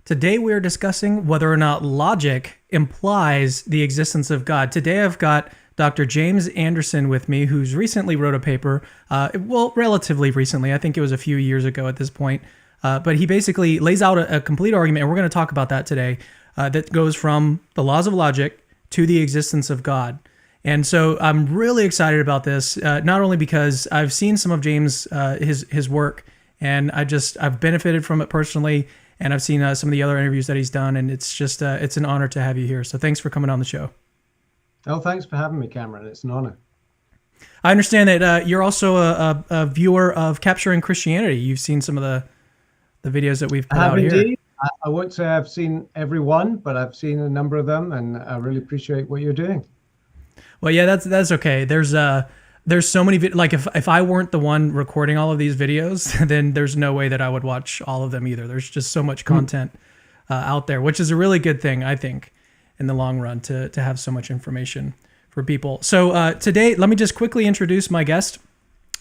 Today we are discussing whether or not logic implies the existence of God. Today I've got Dr. James Anderson with me, who's recently wrote a paper, well, relatively recently, I think it was a few years ago at this point, but he basically lays out a complete argument, and we're going to talk about that today, that goes from the laws of logic to the existence of God. And so I'm really excited about this, not only because I've seen some of James, his work, and I've benefited from it personally, and I've seen some of the other interviews that he's done, and it's just it's an honor to have you here. So thanks for coming on the show. Oh, thanks for having me, Cameron. It's an honor. I understand that you're also a viewer of Capturing Christianity. You've seen some of the videos that we've put out here. Indeed. I won't say I've seen every one, but I've seen a number of them, and I really appreciate what you're doing. Well, yeah, that's okay. There's so many like if I weren't the one recording all of these videos, then there's no way that I would watch all of them either. There's just so much content out there, which is a really good thing, I think, in the long run, to have so much information for people. So today, let me just quickly introduce my guest.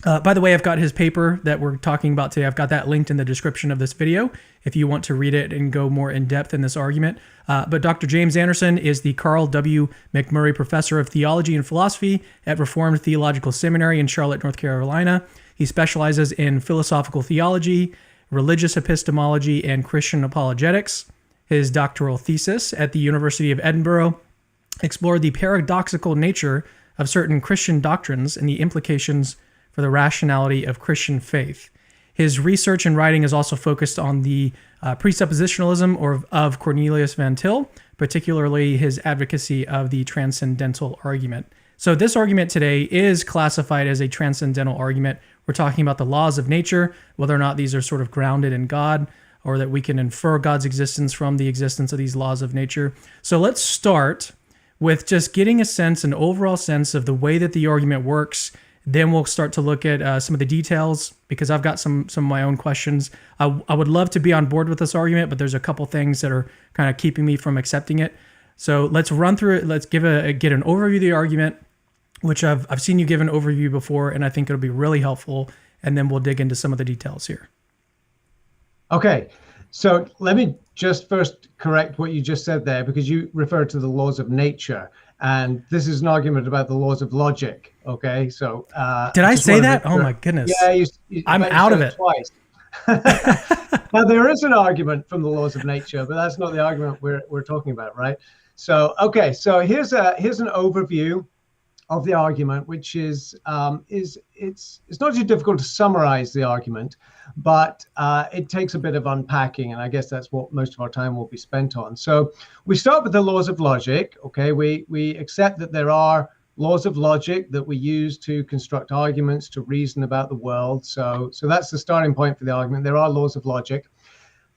By the way, I've got his paper that we're talking about today. I've got that linked in the description of this video if you want to read it and go more in depth in this argument. But Dr. James Anderson is the Carl W. McMurray Professor of Theology and Philosophy at Reformed Theological Seminary in Charlotte, North Carolina. He specializes in philosophical theology, religious epistemology, and Christian apologetics. His doctoral thesis at the University of Edinburgh explored the paradoxical nature of certain Christian doctrines and the implications for the rationality of Christian faith. His research and writing is also focused on the presuppositionalism of Cornelius Van Til, particularly his advocacy of the transcendental argument. So this argument today is classified as a transcendental argument. We're talking about the laws of nature, whether or not these are sort of grounded in God, or that we can infer God's existence from the existence of these laws of nature. So let's start with just getting a sense, an overall sense of the way that the argument works. Then we'll start to look at some of the details, because I've got some of my own questions. I would love to be on board with this argument, but there's a couple things that are kind of keeping me from accepting it. So let's run through it. Let's get an overview of the argument, which I've seen you give an overview before, and I think it'll be really helpful. And then we'll dig into some of the details here. Okay, so let me just first correct what you just said there, because you referred to the laws of nature. And this is an argument about the laws of logic. Okay, so did I say that? Oh my goodness! Yeah, I'm out of it twice. Now there is an argument from the laws of nature, but that's not the argument we're talking about, right? So okay, so here's an overview of the argument, which is it's not too difficult to summarize the argument, but it takes a bit of unpacking, and I guess that's what most of our time will be spent on. So we start with the laws of logic. Okay, we accept that there are laws of logic that we use to construct arguments, to reason about the world. So that's the starting point for the argument. There are laws of logic.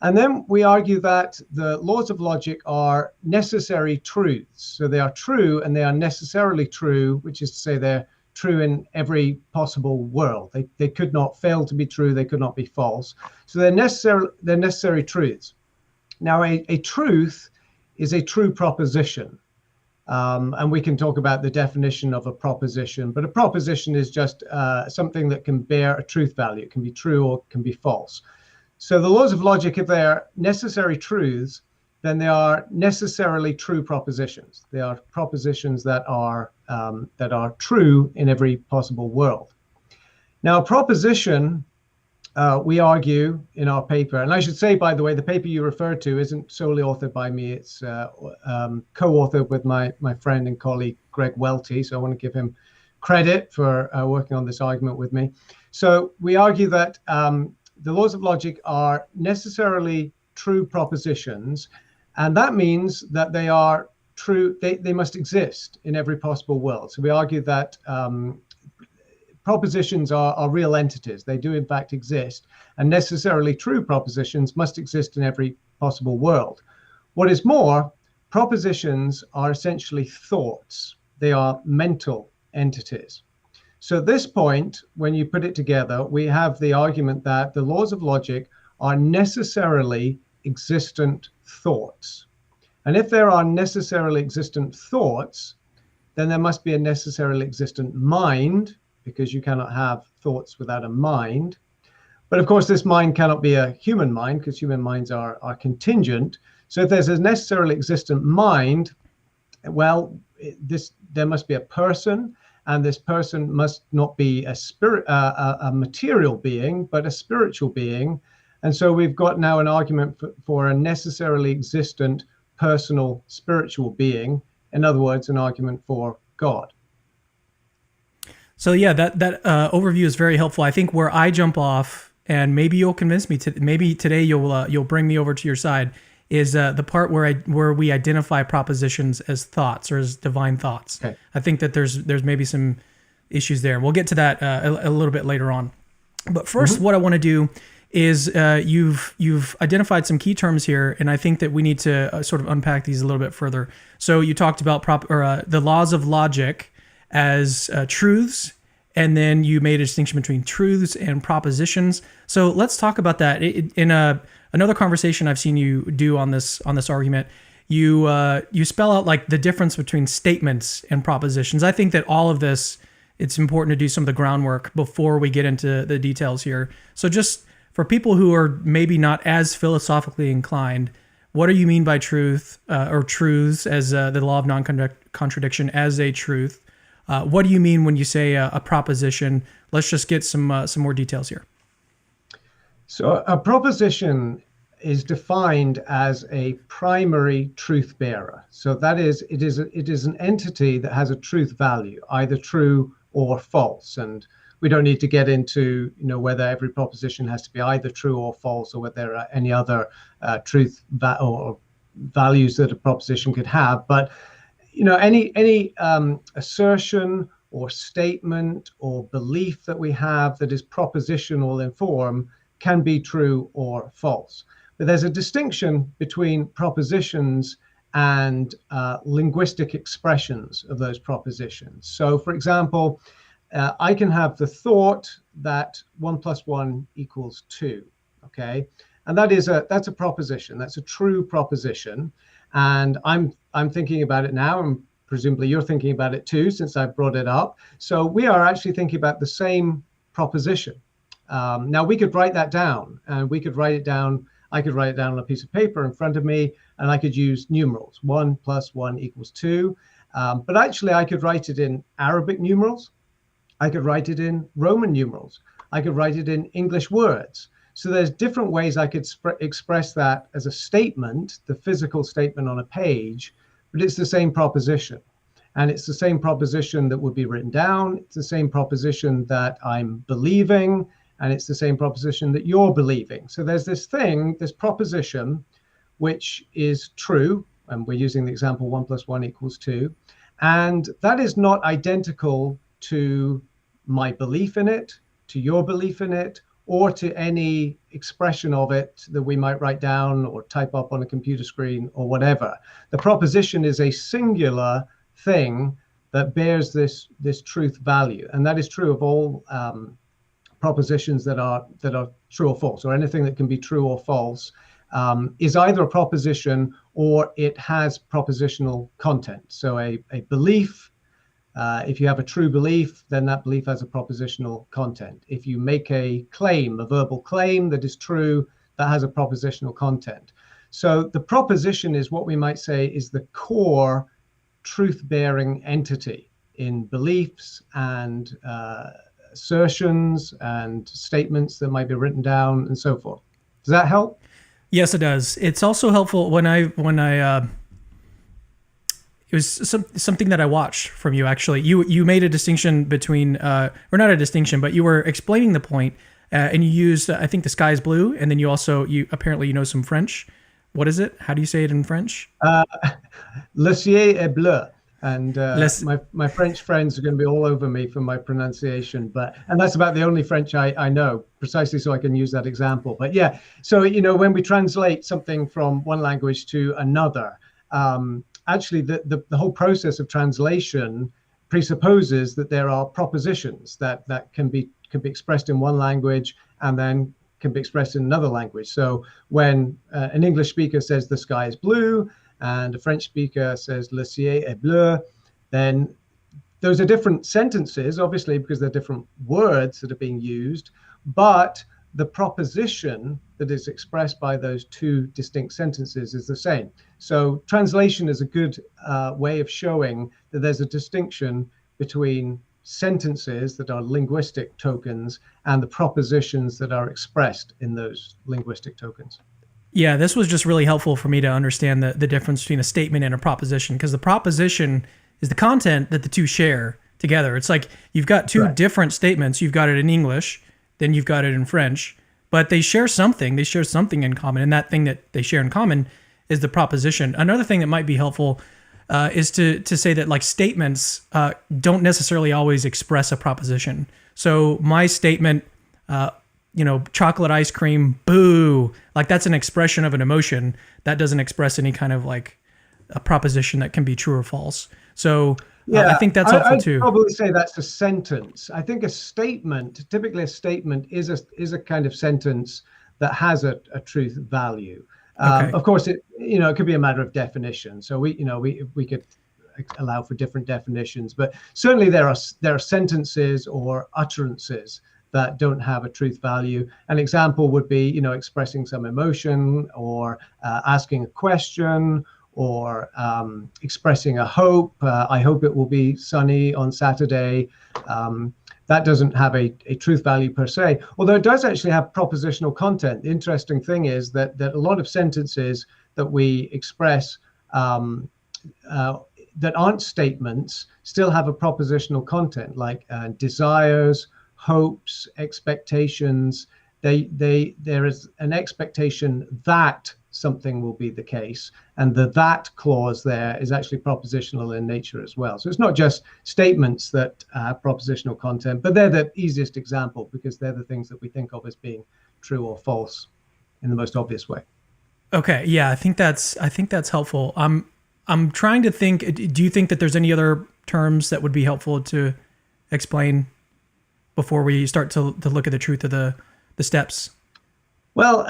And then we argue that the laws of logic are necessary truths. So they are true, and they are necessarily true, which is to say they're true in every possible world. They could not fail to be true. They could not be false. So they're necessary truths. Now, a truth is a true proposition. And we can talk about the definition of a proposition, but a proposition is just something that can bear a truth value. It can be true or it can be false. So the laws of logic, if they are necessary truths, then they are necessarily true propositions. They are propositions that are true in every possible world. Now, a proposition, we argue in our paper, and I should say, by the way, the paper you referred to isn't solely authored by me. It's co-authored with my friend and colleague, Greg Welty. So I want to give him credit for working on this argument with me. So we argue that the laws of logic are necessarily true propositions, and that means that they are true, they must exist in every possible world. So we argue that propositions are real entities. They do in fact exist, and necessarily true propositions must exist in every possible world. What is more, propositions are essentially thoughts. They are mental entities. So at this point, when you put it together, we have the argument that the laws of logic are necessarily existent thoughts. And if there are necessarily existent thoughts, then there must be a necessarily existent mind, because you cannot have thoughts without a mind. But of course, this mind cannot be a human mind because human minds are contingent. So if there's a necessarily existent mind, well, there must be a person, and this person must not be a spirit, a material being, but a spiritual being. And so we've got now an argument for a necessarily existent personal spiritual being. In other words, an argument for God. So yeah, that overview is very helpful. I think where I jump off, and maybe you'll convince me maybe today you'll bring me over to your side, is the part where we identify propositions as thoughts or as divine thoughts. Okay. I think that there's maybe some issues there. We'll get to that a little bit later on. But first, what I want to do is you've identified some key terms here, and I think that we need to sort of unpack these a little bit further. So you talked about the laws of logic as truths, and then you made a distinction between truths and propositions. So let's talk about that. In another conversation I've seen you do on this argument, you spell out like the difference between statements and propositions. I think that all of this, it's important to do some of the groundwork before we get into the details here. So just for people who are maybe not as philosophically inclined, what do you mean by truth or truths as the law of non-contradiction as a truth? What do you mean when you say a proposition? Let's just get some more details here. So a proposition is defined as a primary truth bearer. So that is, it is an entity that has a truth value, either true or false. And we don't need to get into, whether every proposition has to be either true or false, or whether there are any other truth or values that a proposition could have. But any assertion or statement or belief that we have that is propositional in form can be true or false. But there's a distinction between propositions and linguistic expressions of those propositions. So, for example, I can have the thought that 1 + 1 = 2, okay? And that's a proposition. That's a true proposition. And I'm thinking about it now, and presumably you're thinking about it too, since I brought it up. So we are actually thinking about the same proposition. Now we could write that down, and we could write it down. I could write it down on a piece of paper in front of me, and I could use numerals. 1 + 1 = 2. But actually, I could write it in Arabic numerals. I could write it in Roman numerals. I could write it in English words. So there's different ways I could express that as a statement, the physical statement on a page, but it's the same proposition. And it's the same proposition that would be written down. It's the same proposition that I'm believing, and it's the same proposition that you're believing. So there's this proposition, which is true, and we're using the example 1 + 1 = 2, and that is not identical to my belief in it, to your belief in it, or to any expression of it that we might write down or type up on a computer screen or whatever. The proposition is a singular thing that bears this truth value, and that is true of all propositions that are true or false, or anything that can be true or false is either a proposition or it has propositional content. So a belief, if you have a true belief, then that belief has a propositional content. If you make a claim, a verbal claim that is true, that has a propositional content. So the proposition is what we might say is the core truth-bearing entity in beliefs and assertions and statements that might be written down and so forth. Does that help? Yes, it does. It's also helpful when I it was something that I watched from you, actually. You made a distinction between, or not a distinction, but you were explaining the point, and you used, I think, the sky is blue, and then you apparently know some French. What is it? How do you say it in French? Le ciel est bleu. And my French friends are going to be all over me for my pronunciation, and that's about the only French I know, precisely so I can use that example. But yeah, so when we translate something from one language to another, actually the whole process of translation presupposes that there are propositions that can be expressed in one language and then can be expressed in another language. So when an English speaker says the sky is blue, and a French speaker says le ciel est bleu, then those are different sentences, obviously, because they're different words that are being used, but the proposition that is expressed by those two distinct sentences is the same. So translation is a good way of showing that there's a distinction between sentences that are linguistic tokens and the propositions that are expressed in those linguistic tokens. Yeah, this was just really helpful for me to understand the difference between a statement and a proposition, because the proposition is the content that the two share together. It's like you've got two different statements. You've got it in English, then you've got it in French, but they share something. They share something in common, and that thing that they share in common is the proposition. Another thing that might be helpful is to say that like statements don't necessarily always express a proposition. So my statement, chocolate ice cream, boo, like that's an expression of an emotion. That doesn't express any kind of like a proposition that can be true or false. So I think that's helpful too. I'd probably say that's a sentence. I think a statement, typically a statement is a kind of sentence that has a truth value. Of course, it could be a matter of definition. So we could allow for different definitions, but certainly there are sentences or utterances that don't have a truth value. An example would be expressing some emotion, or asking a question, or expressing a hope. I hope it will be sunny on Saturday. That doesn't have a truth value per se, although it does actually have propositional content. The interesting thing is that a lot of sentences that we express that aren't statements still have a propositional content, like desires, hopes, expectations. There is an expectation that something will be the case, and the that clause there is actually propositional in nature as well. So it's not just statements that have propositional content, but they're the easiest example because they're the things that we think of as being true or false in the most obvious way. Okay, yeah, I think that's helpful. I'm trying to think. Do you think that there's any other terms that would be helpful to explain before we start to look at the truth of the steps? Well,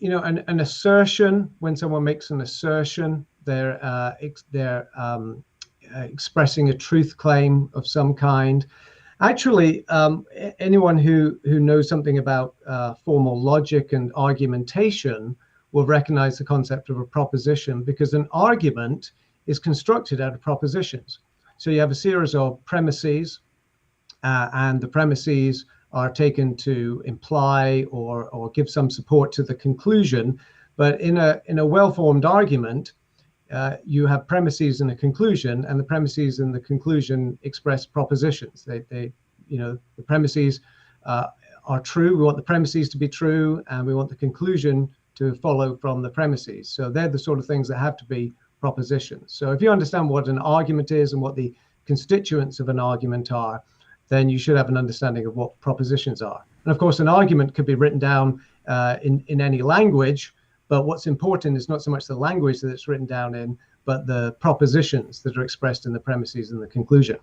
an assertion, when someone makes an assertion, they're expressing a truth claim of some kind. Actually, anyone who knows something about formal logic and argumentation will recognize the concept of a proposition, because an argument is constructed out of propositions. So you have a series of premises, and the premises are taken to imply or give some support to the conclusion. But in a well-formed argument, you have premises and a conclusion, and the premises and the conclusion express propositions. The premises are true. We want the premises to be true, and we want the conclusion to follow from the premises. So they're the sort of things that have to be propositions. So if you understand what an argument is and what the constituents of an argument are, then you should have an understanding of what propositions are. And of course, an argument could be written down in any language, but what's important is not so much the language that it's written down in, but the propositions that are expressed in the premises and the conclusion.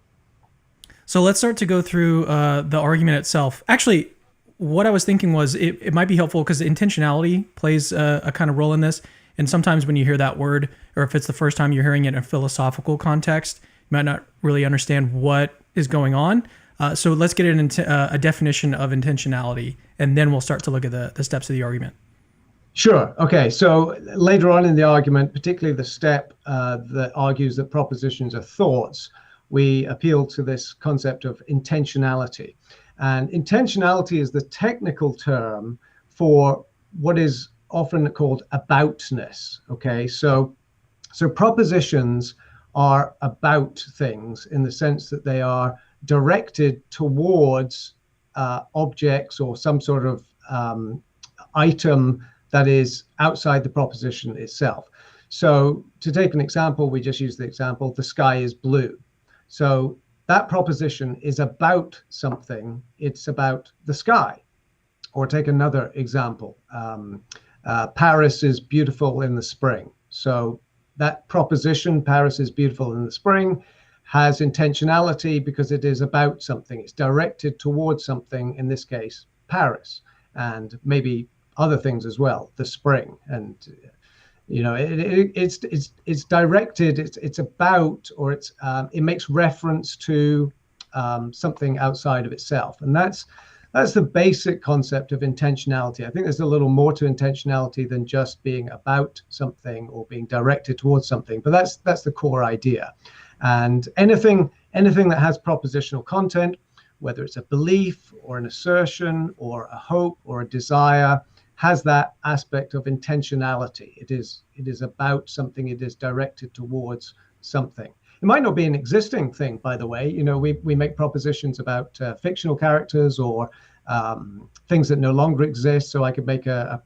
So let's start to go through the argument itself. Actually, what I was thinking was it might be helpful because intentionality plays a kind of role in this. And sometimes when you hear that word, or if it's the first time you're hearing it in a philosophical context, you might not really understand what is going on. So let's get into a definition of intentionality, and then we'll start to look at the steps of the argument. Sure. Okay. So later on in the argument, particularly the step that argues that propositions are thoughts, we appeal to this concept of intentionality. And intentionality is the technical term for what is often called aboutness. Okay. So propositions are about things in the sense that they are directed towards objects or some sort of item that is outside the proposition itself. So to take an example, we just use the example, the sky is blue. So that proposition is about something. It's about the sky. Or take another example. Paris is beautiful in the spring. So that proposition, Paris is beautiful in the spring, has intentionality because it is about something. It's directed towards something, in this case, Paris, and maybe other things as well, the spring. And it's directed. It's about, or it makes reference to something outside of itself, and that's That's the basic concept of intentionality. I think there's a little more to intentionality than just being about something or being directed towards something, but that's the core idea. And anything that has propositional content, whether it's a belief or an assertion or a hope or a desire, has that aspect of intentionality. It is about something. It is directed towards something. It might not be an existing thing, by the way. You know, we make propositions about fictional characters or things that no longer exist. So I could make an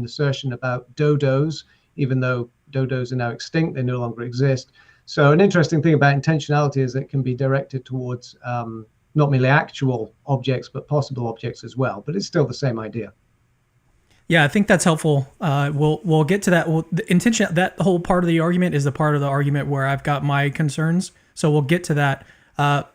assertion about dodos, even though dodos are now extinct, they no longer exist. So an interesting thing about intentionality is that it can be directed towards not merely actual objects, but possible objects as well. But it's still the same idea. Yeah, I think that's helpful. We'll get to that. The intention, that whole part of the argument is the part of the argument where I've got my concerns. So we'll get to that.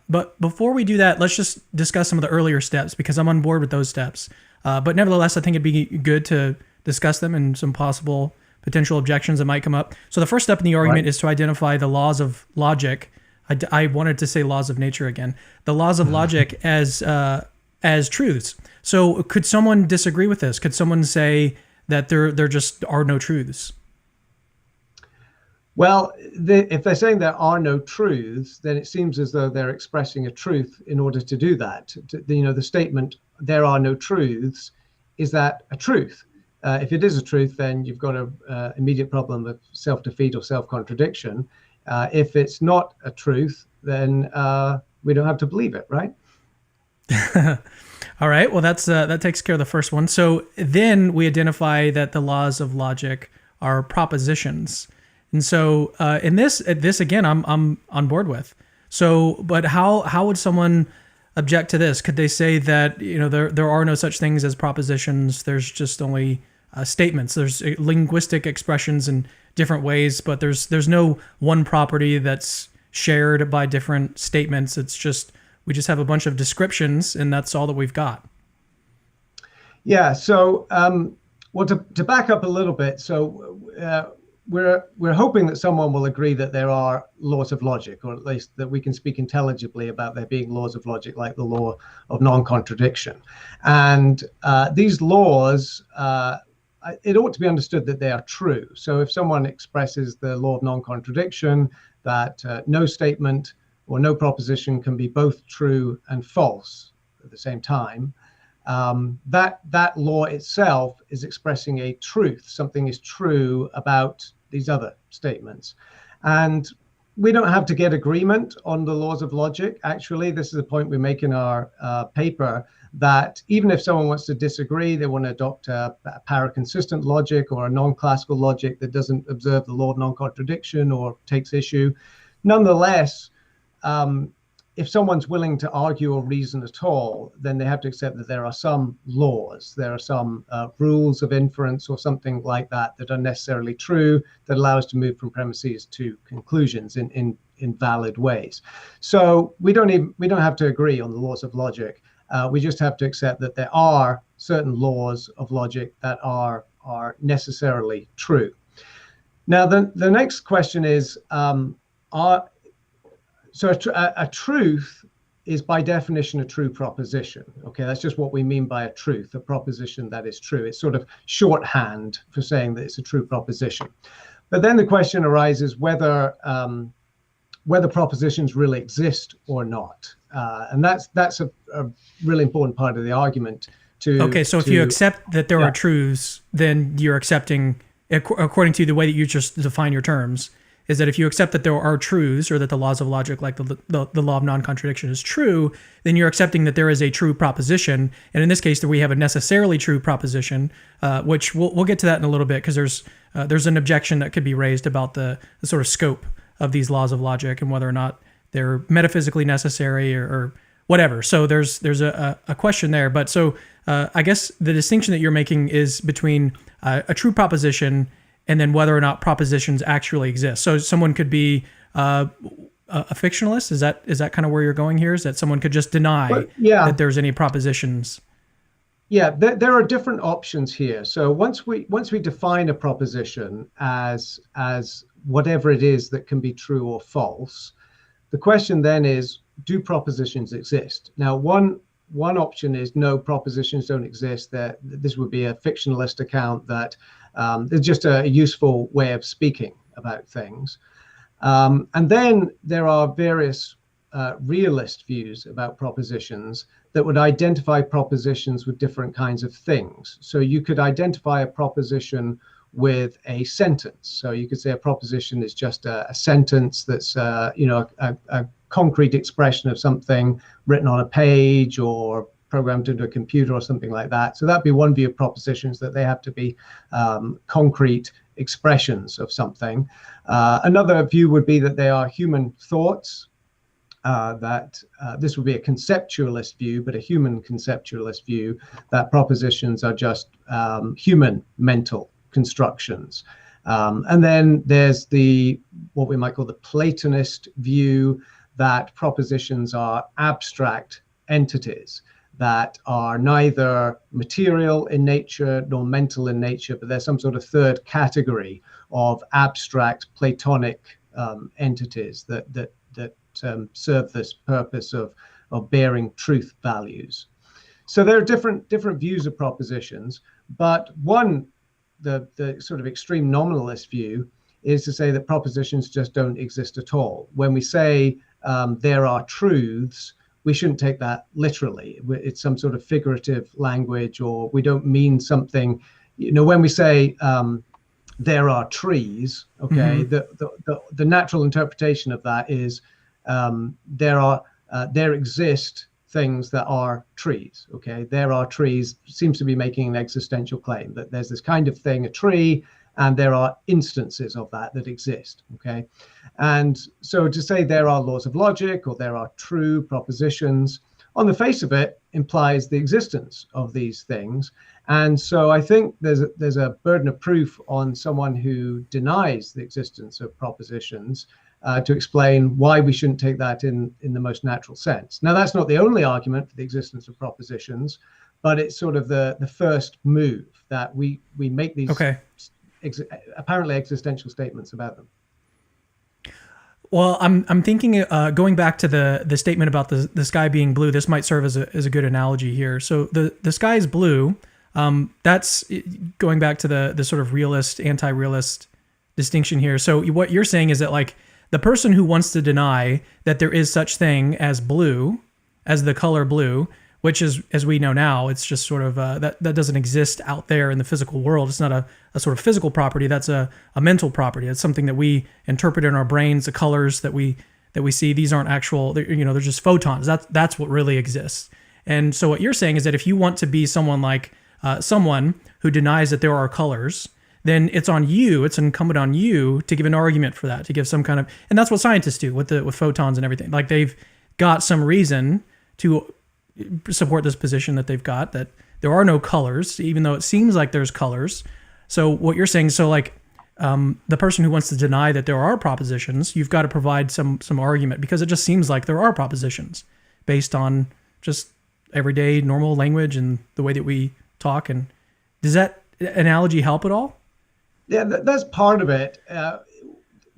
But before we do that, let's just discuss some of the earlier steps because I'm on board with those steps. But nevertheless, I think it'd be good to discuss them and some possible potential objections that might come up. So the first step in the argument is to identify the laws of logic. I wanted to say laws of nature again. The laws of logic as truths. So could someone disagree with this? Could someone say that there just are no truths? Well, if they're saying there are no truths, then it seems as though they're expressing a truth in order to do that. The statement, there are no truths, is that a truth? If it is a truth, then you've got an immediate problem of self-defeat or self-contradiction. If it's not a truth, then we don't have to believe it, right? All right. Well, that takes care of the first one. So then we identify that the laws of logic are propositions, and so in this again, I'm on board with. So, but how would someone object to this? Could they say that there are no such things as propositions? There's just only statements. There's linguistic expressions in different ways, but there's no one property that's shared by different statements. It's just we just have a bunch of descriptions, and that's all that we've got. Yeah. So, well, to back up a little bit, so we're hoping that someone will agree that there are laws of logic, or at least that we can speak intelligibly about there being laws of logic, like the law of non-contradiction. And these laws, it ought to be understood that they are true. So if someone expresses the law of non-contradiction, that no statement or no proposition can be both true and false at the same time, that law itself is expressing a truth. Something is true about these other statements. And we don't have to get agreement on the laws of logic. Actually, this is a point we make in our paper, that even if someone wants to disagree, they want to adopt a paraconsistent logic or a non-classical logic that doesn't observe the law of non-contradiction or takes issue. Nonetheless, if someone's willing to argue or reason at all, then they have to accept that there are some laws, there are some rules of inference or something like that that are necessarily true, that allow us to move from premises to conclusions in valid ways. So we don't have to agree on the laws of logic. We just have to accept that there are certain laws of logic that are necessarily true. Now, the next question is, so a truth is by definition a true proposition. Okay, that's just what we mean by a truth, a proposition that is true. It's sort of shorthand for saying that it's a true proposition. But then the question arises whether propositions really exist or not. And that's a really important part of the argument. Okay, so if you accept that there are truths, then you're accepting, according to the way that you just define your terms, is that if you accept that there are truths, or that the laws of logic, like the law of non-contradiction, is true, then you're accepting that there is a true proposition. And in this case, that we have a necessarily true proposition, which we'll get to that in a little bit, because there's an objection that could be raised about the sort of scope of these laws of logic and whether or not they're metaphysically necessary or whatever. So there's a question there. But so I guess the distinction that you're making is between a true proposition and then whether or not propositions actually exist. So someone could be a fictionalist. Is that kind of where you're going here? Is that someone could just deny that there's any propositions? Yeah, there are different options here. So once we define a proposition as whatever it is that can be true or false, the question then is, do propositions exist? Now, one one option is no, propositions don't exist. That this would be a fictionalist account that it's just a useful way of speaking about things. And then there are various realist views about propositions that would identify propositions with different kinds of things. So you could identify a proposition with a sentence. So you could say a proposition is just a sentence that's a concrete expression of something written on a page or programmed into a computer or something like that. So that'd be one view of propositions, that they have to be concrete expressions of something. Another view would be that they are human thoughts. This would be a conceptualist view, but a human conceptualist view, that propositions are just human mental constructions. And then there's what we might call the Platonist view, that propositions are abstract entities that are neither material in nature nor mental in nature, but there's some sort of third category of abstract Platonic entities that serve this purpose of bearing truth values. So there are different views of propositions, but the sort of extreme nominalist view is to say that propositions just don't exist at all. When we say there are truths, we shouldn't take that literally. It's some sort of figurative language, or we don't mean something. When we say there are trees, okay, the natural interpretation of that is there exist things that are trees. Okay, there are trees seems to be making an existential claim that there's this kind of thing, a tree, and there are instances of that exist. Okay, and so to say there are laws of logic or there are true propositions, on the face of it, implies the existence of these things. And so I think there's a burden of proof on someone who denies the existence of propositions to explain why we shouldn't take that in the most natural sense. Now, that's not the only argument for the existence of propositions, but it's sort of the first move that we make these apparently existential statements about them. Well, I'm thinking going back to the statement about the sky being blue. This might serve as a good analogy here. So the sky is blue. That's going back to the sort of realist, anti-realist distinction here. So what you're saying is that, like, the person who wants to deny that there is such thing as blue, as the color blue, which is, as we know now, it's just sort of that doesn't exist out there in the physical world. It's not a sort of physical property. That's a mental property. It's something that we interpret in our brains. The colors that we see, these aren't actual. They're just photons. That's what really exists. And so what you're saying is that if you want to be someone like someone who denies that there are colors, then it's on you. It's incumbent on you to give an argument for that, to give some kind of, and that's what scientists do with photons and everything. Like, they've got some reason to support this position that they've got, that there are no colors, even though it seems like there's colors. So what you're saying, so like the person who wants to deny that there are propositions, you've got to provide some argument, because it just seems like there are propositions based on just everyday normal language and the way that we talk. And does that analogy help at all? Yeah, that's part of it.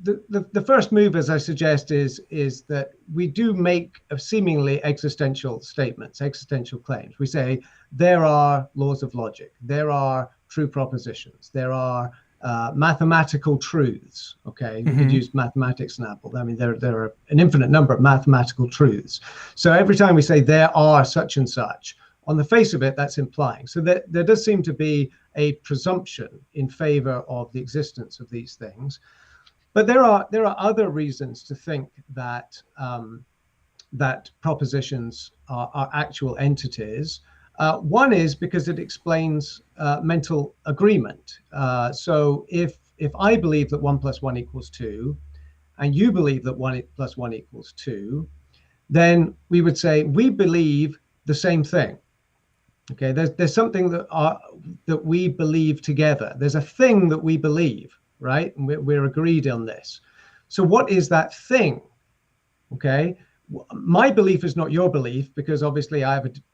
The first move, as I suggest, is that we do make seemingly existential statements, existential claims. We say there are laws of logic, there are true propositions, there are mathematical truths. Okay, we could use mathematics example. I mean, there are an infinite number of mathematical truths. So every time we say there are such and such, on the face of it, that's implying. So there does seem to be a presumption in favor of the existence of these things. But there are other reasons to think that that propositions are actual entities. One is because it explains mental agreement. So if I believe that 1 + 1 = 2, and you believe that 1 + 1 = 2, then we would say we believe the same thing. Okay, there's something that we believe together. There's a thing that we believe, right? And we're agreed on this. So what is that thing? Okay, my belief is not your belief, because obviously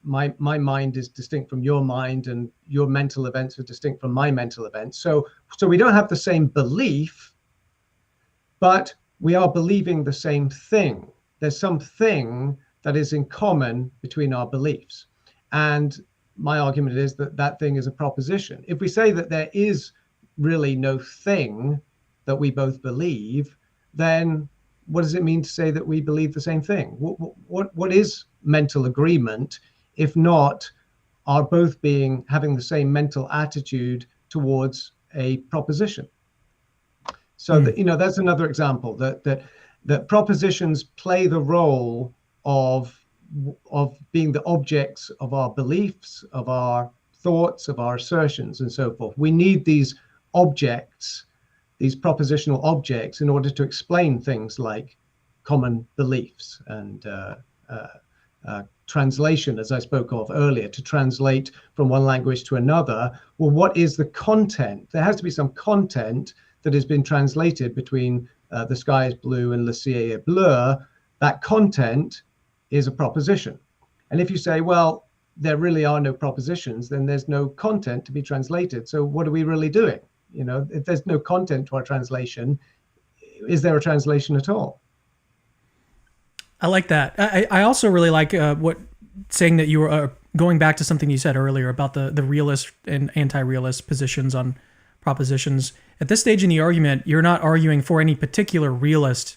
my mind is distinct from your mind, and your mental events are distinct from my mental events. So we don't have the same belief, but we are believing the same thing. There's something that is in common between our beliefs. And my argument is that that thing is a proposition. If we say that there is really no thing that we both believe, then what does it mean to say that we believe the same thing? What is mental agreement if not our both having the same mental attitude towards a proposition? So that, that's another example that propositions play the role of being the objects of our beliefs, of our thoughts, of our assertions, and so forth. We need these objects, these propositional objects, in order to explain things like common beliefs and translation, as I spoke of earlier, to translate from one language to another. Well, what is the content? There has to be some content that has been translated between the sky is blue and le ciel est bleu. That content is a proposition. And if you say, well, there really are no propositions, then there's no content to be translated. So what are we really doing? If there's no content to our translation, is there a translation at all? I like that. I also really like saying that you were going back to something you said earlier about the realist and anti-realist positions on propositions. At this stage in the argument, you're not arguing for any particular realist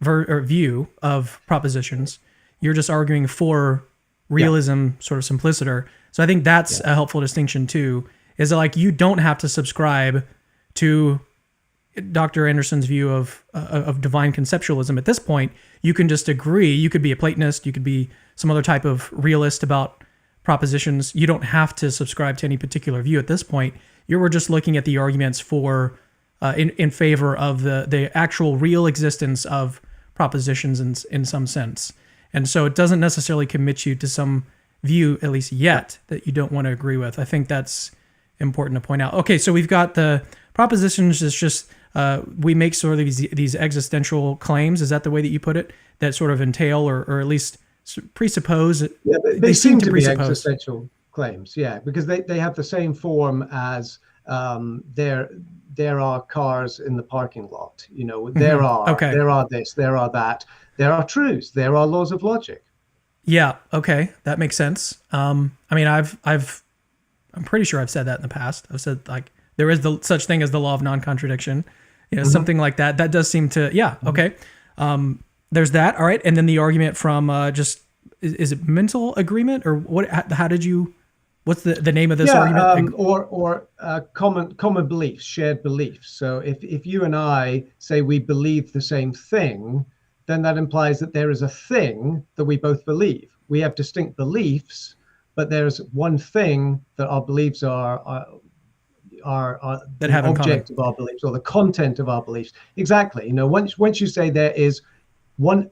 view of propositions. You're just arguing for realism, sort of simpliciter. So I think that's a helpful distinction too, is that like you don't have to subscribe to Dr. Anderson's view of divine conceptualism at this point. You can just agree. You could be a Platonist. You could be some other type of realist about propositions. You don't have to subscribe to any particular view at this point. You were just looking at the arguments for in favor of the actual real existence of propositions in some sense. And so it doesn't necessarily commit you to some view, at least yet, that you don't want to agree with. I think that's important to point out. Okay, so we've got the propositions is just we make sort of these existential claims. Is that the way that you put it? That sort of entail or at least presuppose. Yeah, they seem to be existential claims. Yeah, because they have the same form as there are cars in the parking lot. There are this, there are that. There are truths. There are laws of logic. Yeah. Okay, that makes sense. I mean, I'm pretty sure I've said that in the past. I've said like there is such thing as the law of non-contradiction. Something like that. That does seem to. Yeah. Okay. There's that. All right. And then the argument from is it mental agreement or what? How did you? What's the name of this argument? Or common beliefs, shared beliefs. So if you and I say we believe the same thing, then that implies that there is a thing that we both believe. We have distinct beliefs, but there's one thing that our beliefs are that have the object of our beliefs or the content of our beliefs. Exactly. Once you say there is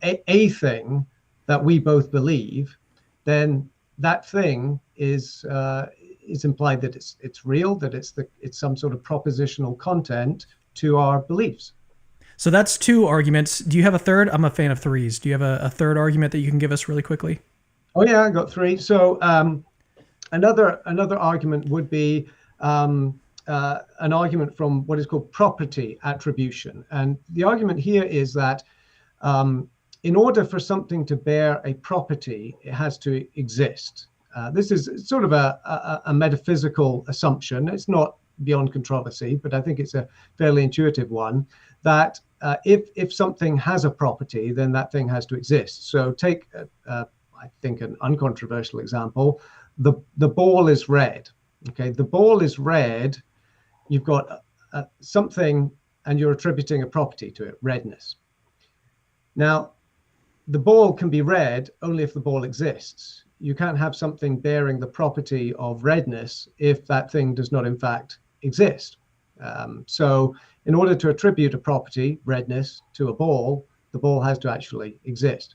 a thing that we both believe, then that thing is implied that it's real, that it's some sort of propositional content to our beliefs. So that's two arguments. Do you have a third? I'm a fan of threes. Do you have a third argument that you can give us really quickly? Oh yeah, I got three. So another argument would be an argument from what is called property attribution. And the argument here is that in order for something to bear a property, it has to exist. This is sort of a metaphysical assumption. It's not beyond controversy, but I think it's a fairly intuitive one, that if something has a property, then that thing has to exist. So take, I think, an uncontroversial example. The ball is red. Okay, the ball is red. You've got something, and you're attributing a property to it, redness. Now, the ball can be red only if the ball exists. You can't have something bearing the property of redness if that thing does not, in fact, exist. So in order to attribute a property, redness, to a ball, the ball has to actually exist.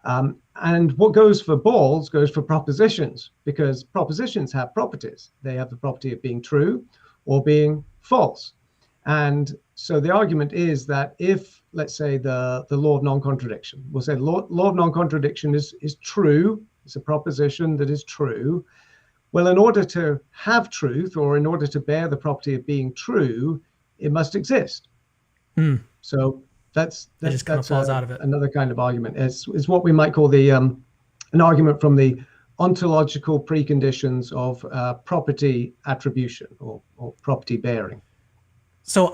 And what goes for balls goes for propositions, because propositions have properties. They have the property of being true or being false. And so the argument is that if, let's say, the law of non-contradiction, we'll say the law of non-contradiction is true, it's a proposition that is true. Well, in order to have truth, or in order to bear the property of being true, it must exist. So that just kind of falls out of it. Another kind of argument. It's what we might call the an argument from the ontological preconditions of property attribution or property bearing. So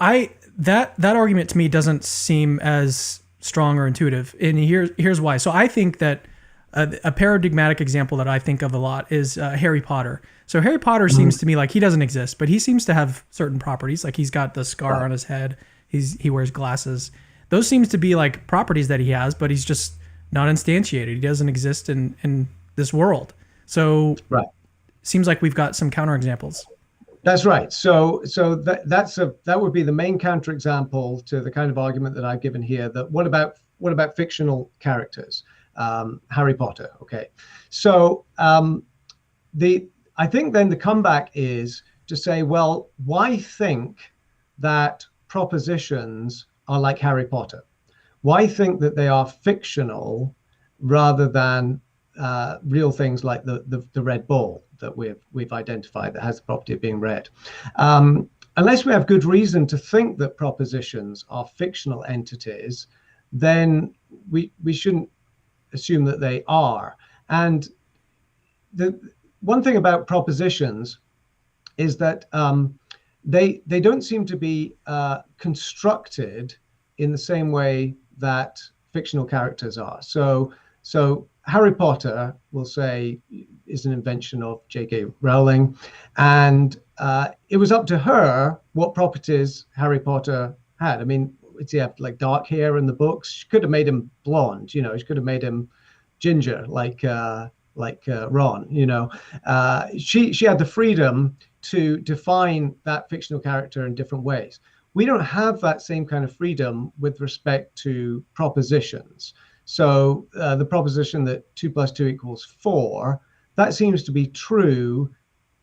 that argument to me doesn't seem as strong or intuitive, and here's why. So I think that a paradigmatic example that I think of a lot is Harry Potter. So Harry Potter seems to me like he doesn't exist, but he seems to have certain properties. Like he's got the scar on his head. He wears glasses. Those seems to be like properties that he has, but he's just not instantiated. He doesn't exist in this world. So seems like we've got some counterexamples. That's right. So that would be the main counterexample to the kind of argument that I've given here. That what about fictional characters? Harry Potter. Okay. So I think then the comeback is to say, well, why think that propositions are like Harry Potter? Why think that they are fictional rather than real things like the red ball that we've identified that has the property of being red? Unless we have good reason to think that propositions are fictional entities, then we shouldn't assume that they are. And the one thing about propositions is that they don't seem to be constructed in the same way that fictional characters are. So Harry Potter, we'll say, is an invention of J.K. Rowling, and it was up to her what properties Harry Potter had. I mean, he have like dark hair in the books? She could have made him blonde, she could have made him ginger, like Ron. She had the freedom to define that fictional character in different ways. We don't have that same kind of freedom with respect to propositions. So the proposition that 2 + 2 = 4, that seems to be true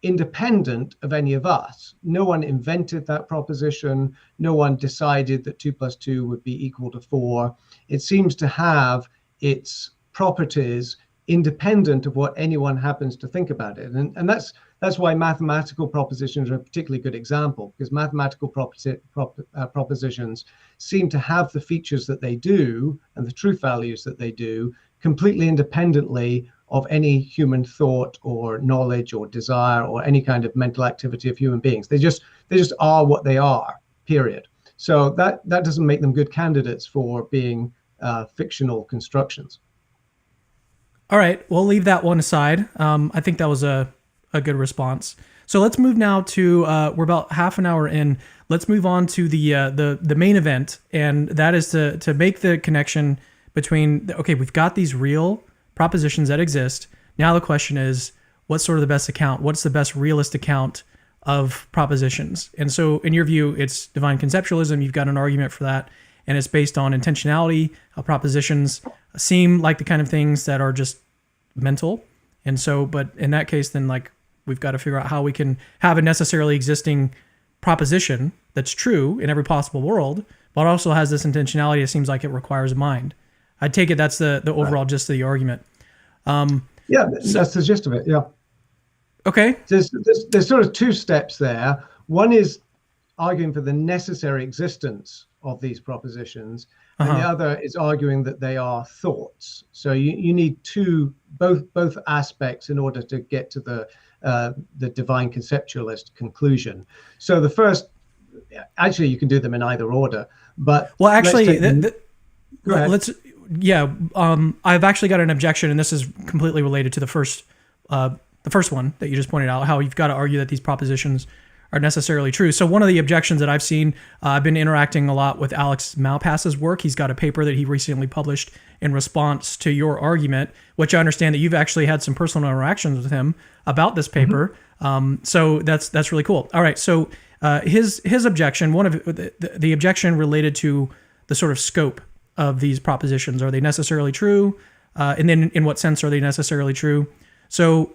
independent of any of us. No one invented that proposition. No one decided that 2 + 2 would be equal to 4. It seems to have its properties independent of what anyone happens to think about it. And that's why mathematical propositions are a particularly good example, because mathematical propositions seem to have the features that they do and the truth values that they do completely independently of any human thought or knowledge or desire or any kind of mental activity of human beings. They just are what they are, period. So that doesn't make them good candidates for being fictional constructions. All right, we'll leave that one aside. I think that was a good response. So let's move now to we're about half an hour in. Let's move on to the main event, and that is to make the connection between okay, we've got these real propositions that exist. Now the question is, what's sort of the best account? What's the best realist account of propositions? And so, in your view, it's divine conceptualism. You've got an argument for that, and it's based on intentionality. How propositions seem like the kind of things that are just mental. And so, but in that case, then like we've got to figure out how we can have a necessarily existing proposition that's true in every possible world, but also has this intentionality that seems like it requires a mind. I take it that's the overall gist of the argument. Yeah, that's the gist of it. Yeah. Okay. There's sort of two steps there. One is arguing for the necessary existence of these propositions, and the other is arguing that they are thoughts. So you need both aspects in order to get to the divine conceptualist conclusion. So the first, actually, you can do them in either order. But well, actually, go ahead. I've actually got an objection, and this is completely related to the first one that you just pointed out, how you've got to argue that these propositions are necessarily true. So one of the objections that I've seen, I've been interacting a lot with Alex Malpass's work. He's got a paper that he recently published in response to your argument, which I understand that you've actually had some personal interactions with him about this paper. So that's really cool. All right. So his objection, one of the objection related to the sort of scope of these propositions. Are they necessarily true? And then in what sense are they necessarily true? So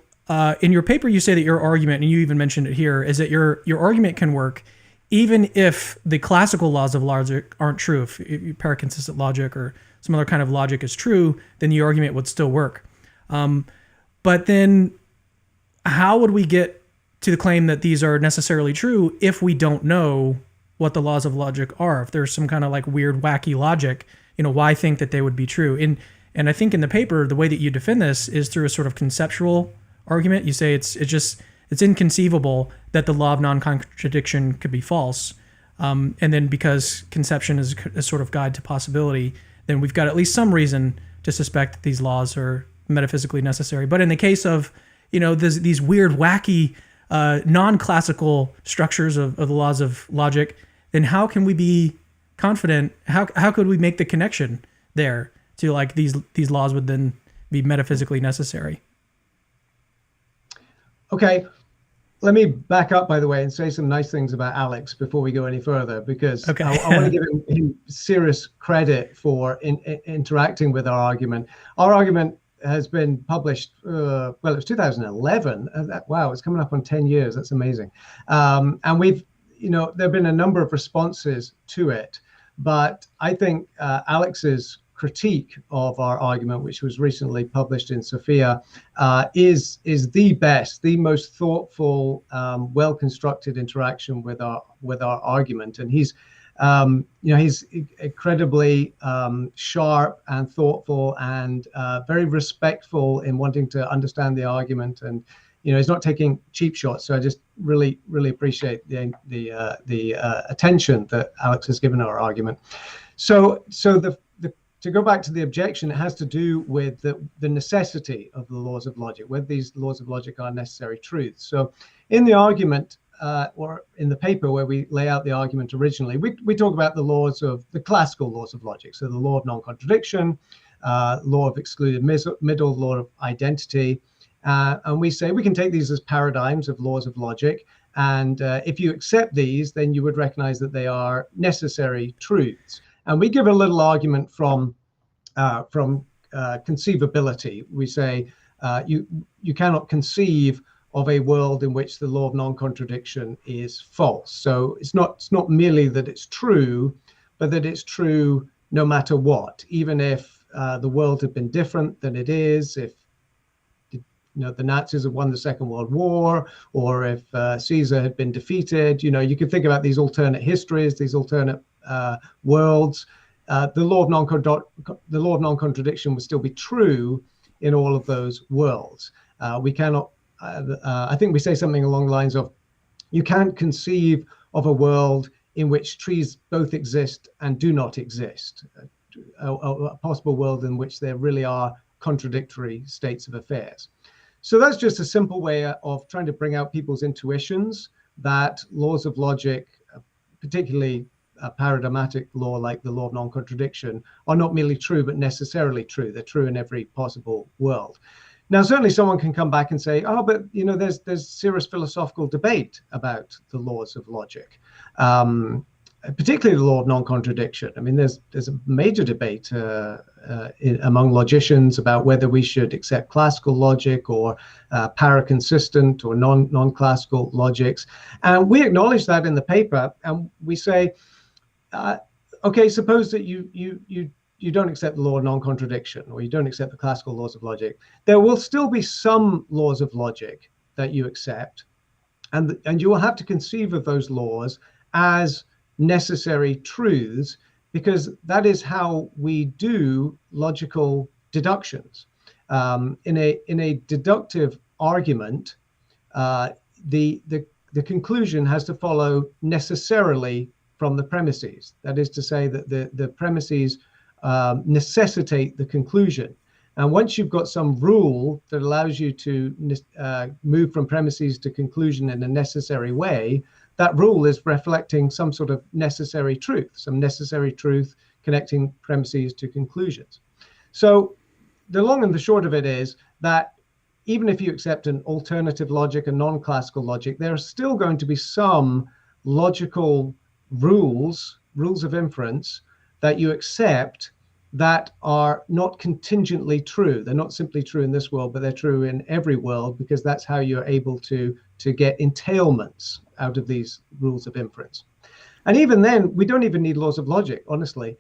in your paper, you say that your argument, and you even mentioned it here, is that your argument can work even if the classical laws of logic aren't true. If paraconsistent logic or some other kind of logic is true, then the argument would still work. But then how would we get to the claim that these are necessarily true if we don't know what the laws of logic are? If there's some kind of like weird, wacky logic, why think that they would be true? And I think in the paper, the way that you defend this is through a sort of conceptual argument. You say it's inconceivable that the law of non-contradiction could be false. And then because conception is a sort of guide to possibility, then we've got at least some reason to suspect that these laws are metaphysically necessary. But in the case of, these weird, wacky, non-classical structures of the laws of logic, then how can we be confident? How could we make the connection there to like these laws would then be metaphysically necessary? Okay, let me back up, by the way, and say some nice things about Alex before we go any further, because okay. I want to give him serious credit for interacting with our argument. Our argument has been published, well, it was 2011. Wow, it's coming up on 10 years. That's amazing. And we've, there have been a number of responses to it, but I think Alex's critique of our argument, which was recently published in Sophia, is the best, the most thoughtful, well-constructed interaction with our argument. And he's incredibly sharp and thoughtful and very respectful in wanting to understand the argument, and he's not taking cheap shots. So I just really appreciate the attention that Alex has given our argument. So to go back to the objection, it has to do with the necessity of the laws of logic, whether these laws of logic are necessary truths. So in the argument, or in the paper where we lay out the argument originally, we talk about the classical laws of logic. So the law of non-contradiction, law of excluded middle, law of identity. And we say we can take these as paradigms of laws of logic. And if you accept these, then you would recognize that they are necessary truths. And we give a little argument from conceivability. We say you cannot conceive of a world in which the law of non-contradiction is false. So it's not merely that it's true, but that it's true no matter what, even if the world had been different than it is, if the Nazis had won the Second World War, or if Caesar had been defeated. You could think about these alternate histories, these alternate worlds. The law of non-contradiction would still be true in all of those worlds. We cannot. I think we say something along the lines of, you can't conceive of a world in which trees both exist and do not exist. A possible world in which there really are contradictory states of affairs. So that's just a simple way of trying to bring out people's intuitions that laws of logic, particularly a paradigmatic law like the law of non-contradiction, are not merely true, but necessarily true. They're true in every possible world. Now, certainly someone can come back and say, oh, but there's serious philosophical debate about the laws of logic, particularly the law of non-contradiction. I mean, there's a major debate among logicians about whether we should accept classical logic or paraconsistent or non-classical logics. And we acknowledge that in the paper, and we say, okay, suppose that you don't accept the law of non-contradiction, or you don't accept the classical laws of logic. There will still be some laws of logic that you accept, and you will have to conceive of those laws as necessary truths, because that is how we do logical deductions. In a deductive argument, the conclusion has to follow necessarily from the premises. That is to say that the premises necessitate the conclusion. And once you've got some rule that allows you to move from premises to conclusion in a necessary way, that rule is reflecting some sort of necessary truth, some necessary truth connecting premises to conclusions. So the long and the short of it is that even if you accept an alternative logic, a non-classical logic, there are still going to be some logical rules of inference that you accept that are not contingently true. They're not simply true in this world, but they're true in every world, because that's how you're able to get entailments out of these rules of inference. And even then, we don't even need laws of logic, honestly.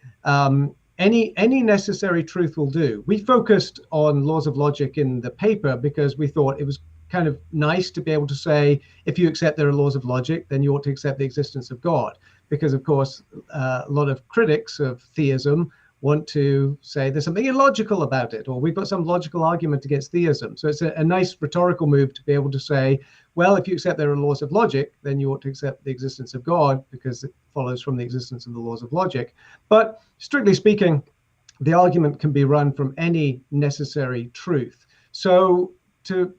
Any necessary truth will do. We focused on laws of logic in the paper because we thought it was kind of nice to be able to say, if you accept there are laws of logic, then you ought to accept the existence of God. Because, of course, a lot of critics of theism want to say there's something illogical about it, or we've got some logical argument against theism. So it's a nice rhetorical move to be able to say, well, if you accept there are laws of logic, then you ought to accept the existence of God because it follows from the existence of the laws of logic. But strictly speaking, the argument can be run from any necessary truth. So to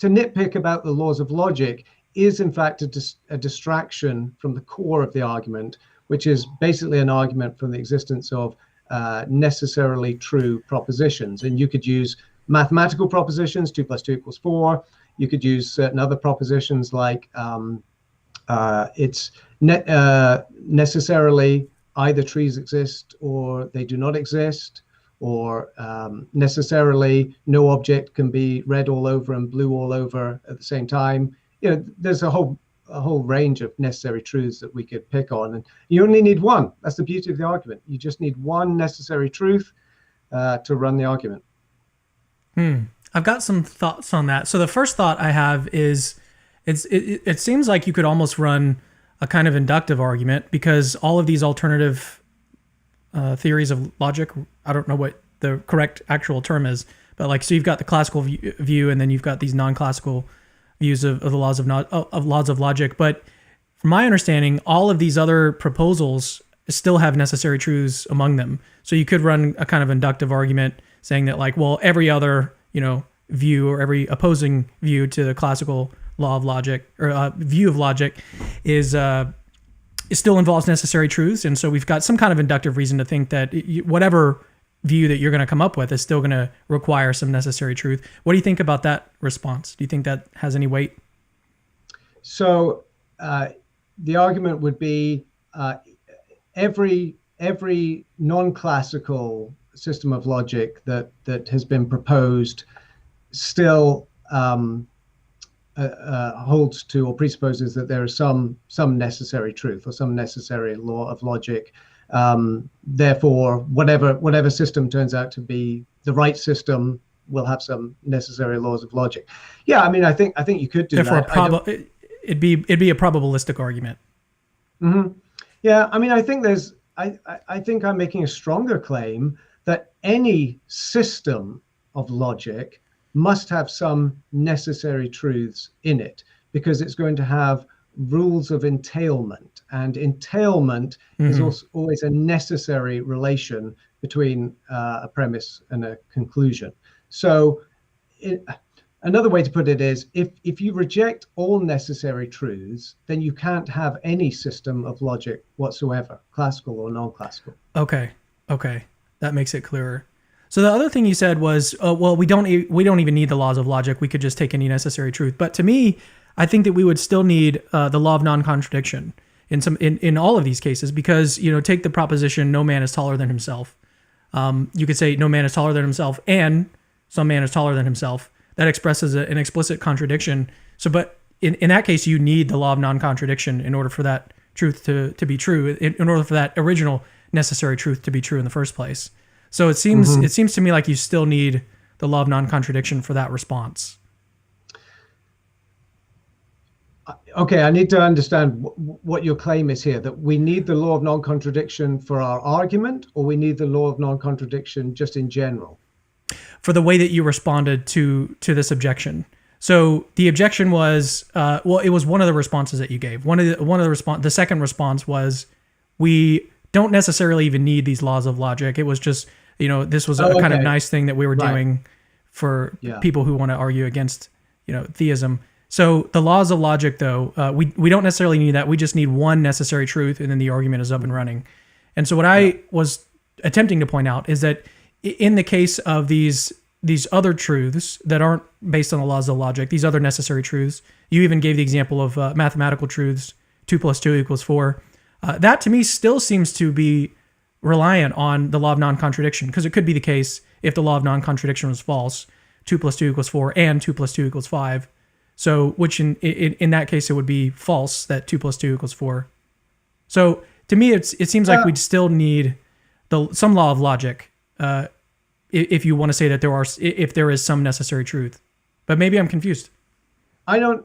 nitpick about the laws of logic is in fact a distraction from the core of the argument, which is basically an argument from the existence of necessarily true propositions. And you could use mathematical propositions, 2 + 2 = 4. You could use certain other propositions like it's necessarily either trees exist or they do not exist, or necessarily no object can be red all over and blue all over at the same time. There's a whole range of necessary truths that we could pick on, and you only need one. That's the beauty of the argument. You just need one necessary truth to run the argument. I've got some thoughts on that. So the first thought I have is it seems like you could almost run a kind of inductive argument, because all of these alternative theories of logic, I don't know what the correct actual term is, but so you've got the classical view, and then you've got these non-classical views of the laws of logic. But from my understanding, all of these other proposals still have necessary truths among them. So you could run a kind of inductive argument saying that every other view, or every opposing view to the classical law of logic, or view of logic, is it still involves necessary truths. And so we've got some kind of inductive reason to think that whatever view that you're going to come up with is still going to require some necessary truth. What do you think about that response? Do you think that has any weight? So the argument would be every non-classical system of logic that has been proposed still holds to or presupposes that there is some necessary truth or some necessary law of logic. Therefore, whatever system turns out to be the right system will have some necessary laws of logic. Yeah, I mean, I think you could do that. It'd be a probabilistic argument. Mm-hmm. Yeah, I mean, I think I think I'm making a stronger claim that any system of logic must have some necessary truths in it, because it's going to have rules of entailment, and entailment is also always a necessary relation between a premise and a conclusion. So another way to put it is, if you reject all necessary truths, then you can't have any system of logic whatsoever, classical or non-classical. Okay, that makes it clearer. So the other thing you said was, well, we don't even need the laws of logic. We could just take any necessary truth. But to me, I think that we would still need the law of non-contradiction in all of these cases, because take the proposition no man is taller than himself. You could say no man is taller than himself and some man is taller than himself. That expresses an explicit contradiction. So, but in that case, you need the law of non-contradiction in order for that truth to be true, in order for that original necessary truth to be true in the first place. So it seems to me like you still need the law of non-contradiction for that response. Okay, I need to understand what your claim is here, that we need the law of non-contradiction for our argument, or we need the law of non-contradiction just in general? For the way that you responded to this objection. So the objection was, it was one of the responses that you gave. The second response was, we don't necessarily even need these laws of logic. It was just, this was a kind of nice thing that we were doing for people who want to argue against, theism. So the laws of logic, though, we don't necessarily need that. We just need one necessary truth, and then the argument is up and running. And so what I was attempting to point out is that in the case of these other truths that aren't based on the laws of logic, these other necessary truths, you even gave the example of mathematical truths, 2 + 2 = 4. That to me still seems to be reliant on the law of non-contradiction, because it could be the case if the law of non-contradiction was false, 2 + 2 = 4 and 2 + 2 = 5. So, which in that case, it would be false that 2 + 2 = 4. So to me, it seems like we'd still need some law of logic if you want to say that if there is some necessary truth. But maybe I'm confused. I don't.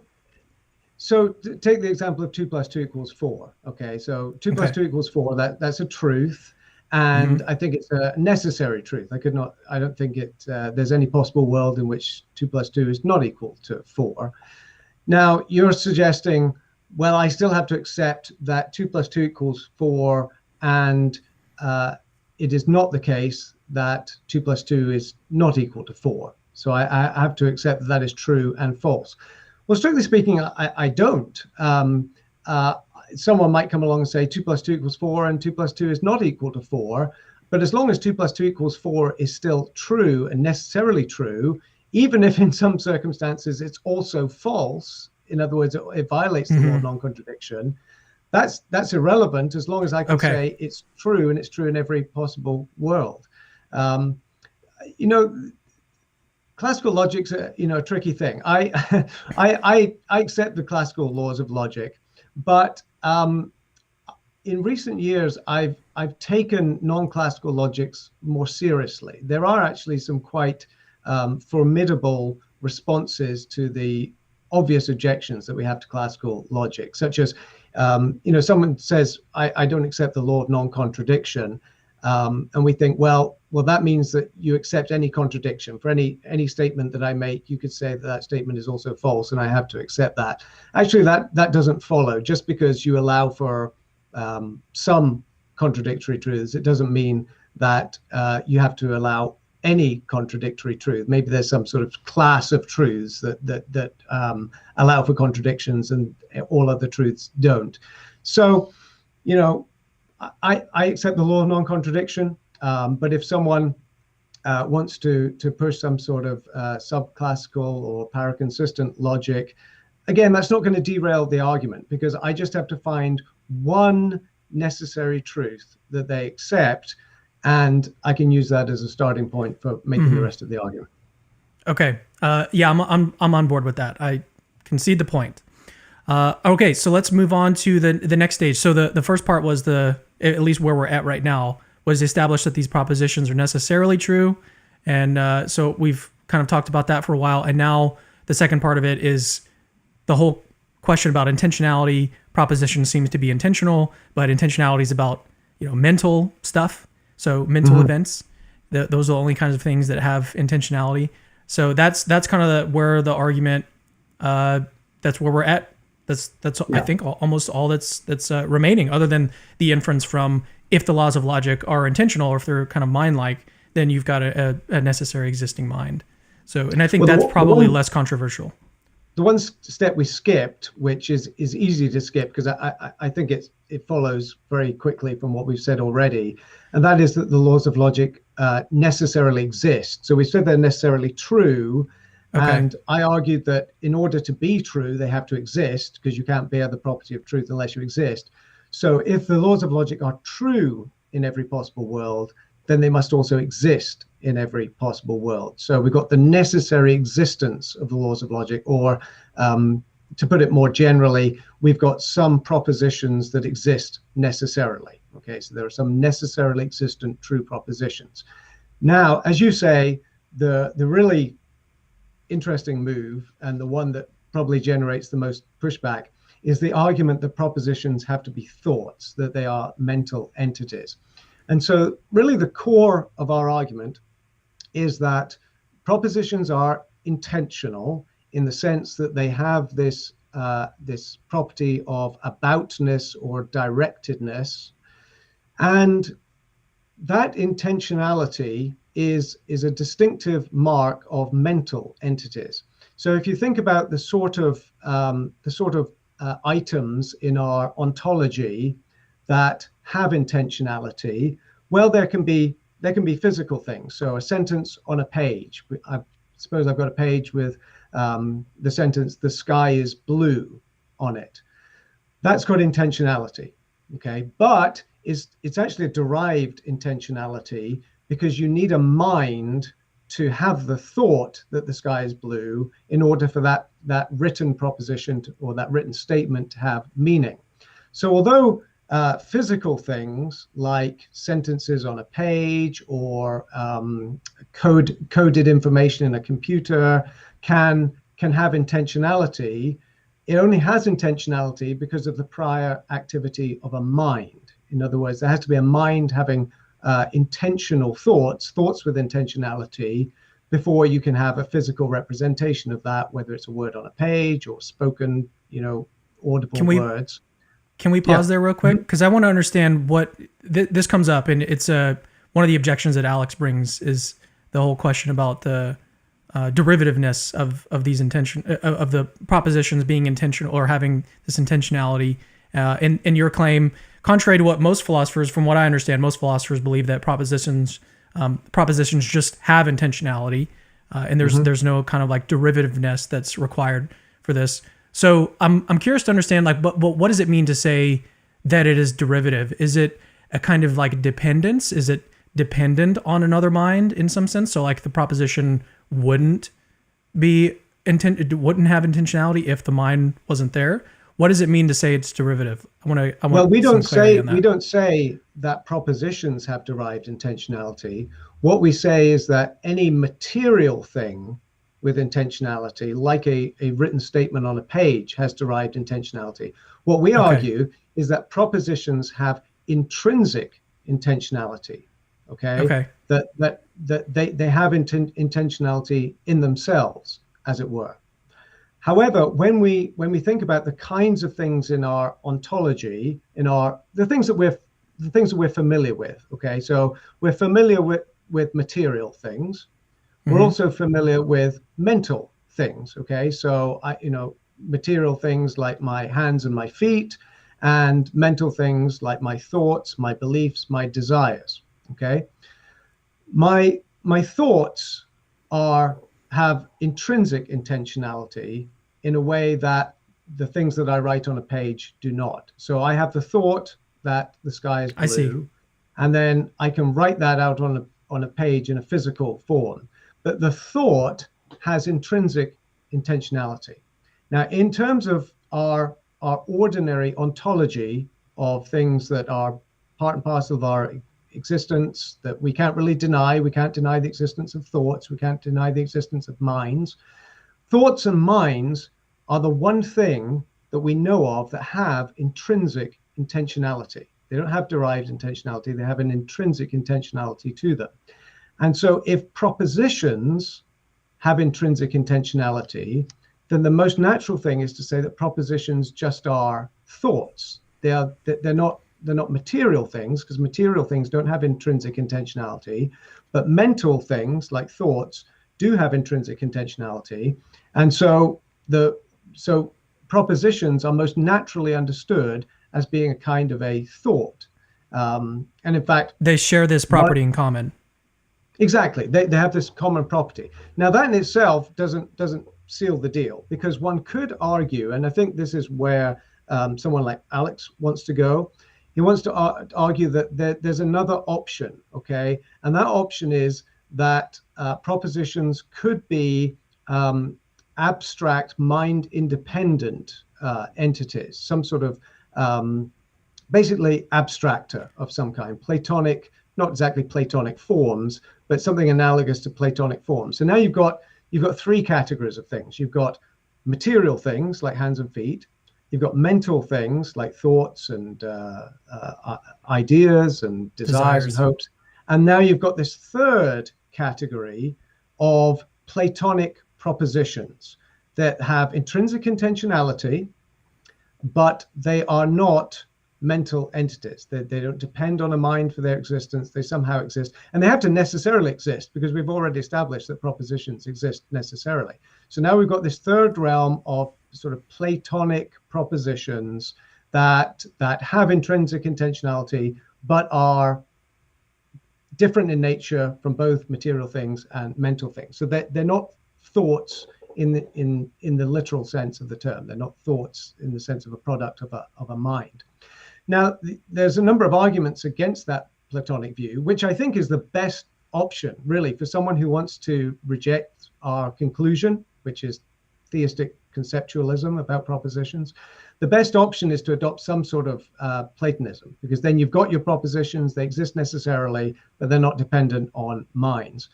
So take the example of 2 + 2 = 4. Okay, so 2 + 2 = 4. That's a truth, And I think it's a necessary truth. I don't think there's any possible world in which 2 plus 2 is not equal to 4. Now, you're suggesting, well, I still have to accept that 2 plus 2 equals 4, and it is not the case that 2 plus 2 is not equal to 4. So I have to accept that that is true and false. Well, strictly speaking, I don't. Someone might come along and say 2 plus 2 equals 4 and 2 plus 2 is not equal to 4. But as long as 2 plus 2 equals 4 is still true and necessarily true, even if in some circumstances it's also false, in other words, it violates the law of non-contradiction, that's irrelevant as long as I can say it's true and it's true in every possible world. Classical logic's a tricky thing. I accept the classical laws of logic, but in recent years, I've taken non-classical logics more seriously. There are actually some quite formidable responses to the obvious objections that we have to classical logic, such as, someone says, I don't accept the law of non-contradiction. And we think, well, that means that you accept any contradiction. For any statement that I make, you could say that statement is also false, and I have to accept that. Actually, that doesn't follow. Just because you allow for some contradictory truths, it doesn't mean that you have to allow any contradictory truth. Maybe there's some sort of class of truths that allow for contradictions, and all other truths don't. So, I accept the law of non-contradiction, but if someone wants to push some sort of subclassical or paraconsistent logic, again, that's not going to derail the argument, because I just have to find one necessary truth that they accept, and I can use that as a starting point for making the rest of the argument. Okay. Yeah, I'm on board with that. I concede the point. Okay, so let's move on to the next stage. So the first part was at least where we're at right now, was established that these propositions are necessarily true. And so we've kind of talked about that for a while. And now the second part of it is the whole question about intentionality. Proposition seems to be intentional, but intentionality is about, mental stuff. So mental events, those are the only kinds of things that have intentionality. So that's kind of where the argument, that's where we're at. That's I think almost all that's remaining, other than the inference from, if the laws of logic are intentional, or if they're kind of mind-like, then you've got a necessary existing mind. So, and I think that's probably less controversial. The one step we skipped, which is easy to skip because I think it follows very quickly from what we've said already, and that is that the laws of logic necessarily exist. So we said they're necessarily true. Okay. And I argued that in order to be true, they have to exist, because you can't bear the property of truth unless you exist. So if the laws of logic are true in every possible world, then they must also exist in every possible world. So we've got the necessary existence of the laws of logic, or to put it more generally, we've got some propositions that exist necessarily. Okay, so there are some necessarily existent true propositions. Now, as you say, the really interesting move, and the one that probably generates the most pushback, is the argument that propositions have to be thoughts, that they are mental entities. And so really the core of our argument is that propositions are intentional in the sense that they have this property of aboutness or directedness, and that intentionality is a distinctive mark of mental entities. So if you think about the sort of items in our ontology that have intentionality, well, there can be physical things. So a sentence on a page. I suppose I've got a page with the sentence, "The sky is blue," on it. That's got intentionality, okay? But it's actually a derived intentionality, because you need a mind to have the thought that the sky is blue in order for that written proposition or that written statement to have meaning. So although physical things like sentences on a page or coded information in a computer can have intentionality, it only has intentionality because of the prior activity of a mind. In other words, there has to be a mind having intentional thoughts with intentionality, before you can have a physical representation of that, whether it's a word on a page or spoken, audible words. Can we pause there real quick? Because I want to understand what this comes up, and it's one of the objections that Alex brings is the whole question about the derivativeness of these of the propositions being intentional or having this intentionality. In your claim, contrary to what most philosophers, from what I understand, most philosophers believe that propositions just have intentionality, and there's no kind of like derivativeness that's required for this. So I'm curious to understand, like, but what does it mean to say that it is derivative? Is it a kind of like dependence? Is it dependent on another mind in some sense? So like the proposition wouldn't have intentionality if the mind wasn't there. What does it mean to say it's derivative? We don't say that propositions have derived intentionality. What we say is that any material thing with intentionality, like a written statement on a page, has derived intentionality. What we argue is that propositions have intrinsic intentionality. That they have intentionality in themselves, as it were. However, when we think about the kinds of things in our ontology, the things that we're familiar with, so we're familiar with material things. We're also familiar with mental things, so material things like my hands and my feet, and mental things like my thoughts, my beliefs, my desires. My thoughts have intrinsic intentionality in a way that the things that I write on a page do not. So I have the thought that the sky is blue, and then I can write that out on a page in a physical form. But the thought has intrinsic intentionality. Now, in terms of our ordinary ontology of things that are part and parcel of our existence, that we can't really deny. We can't deny the existence of thoughts. We can't deny the existence of minds. Thoughts and minds are the one thing that we know of that have intrinsic intentionality. They don't have derived intentionality. They have an intrinsic intentionality to them. And so if propositions have intrinsic intentionality, then the most natural thing is to say that propositions just are thoughts. They're not material things, because material things don't have intrinsic intentionality, but mental things like thoughts do have intrinsic intentionality. And so propositions are most naturally understood as being a kind of a thought. And in fact, they share this property in common. Exactly. They have this common property. Now that in itself doesn't seal the deal, because one could argue, and I think this is where someone like Alex wants to go. He wants to argue that there's another option, and that option is that propositions could be abstract, mind-independent entities, some sort of basically abstractor of some kind, Platonic, not exactly Platonic forms, but something analogous to Platonic forms. So now you've got three categories of things. You've got material things like hands and feet. You've got mental things like thoughts and ideas and desires and hopes. And now you've got this third category of Platonic propositions that have intrinsic intentionality, but they are not mental entities. They don't depend on a mind for their existence. They somehow exist. And they have to necessarily exist, because we've already established that propositions exist necessarily. So now we've got this third realm of sort of Platonic propositions that have intrinsic intentionality, but are different in nature from both material things and mental things. So they're not thoughts in the literal sense of the term. They're not thoughts in the sense of a product of a mind. Now, there's a number of arguments against that Platonic view, which I think is the best option, really, for someone who wants to reject our conclusion, which is theistic conceptualism about propositions. The best option is to adopt some sort of Platonism, because then you've got your propositions, they exist necessarily, but they're not dependent on minds.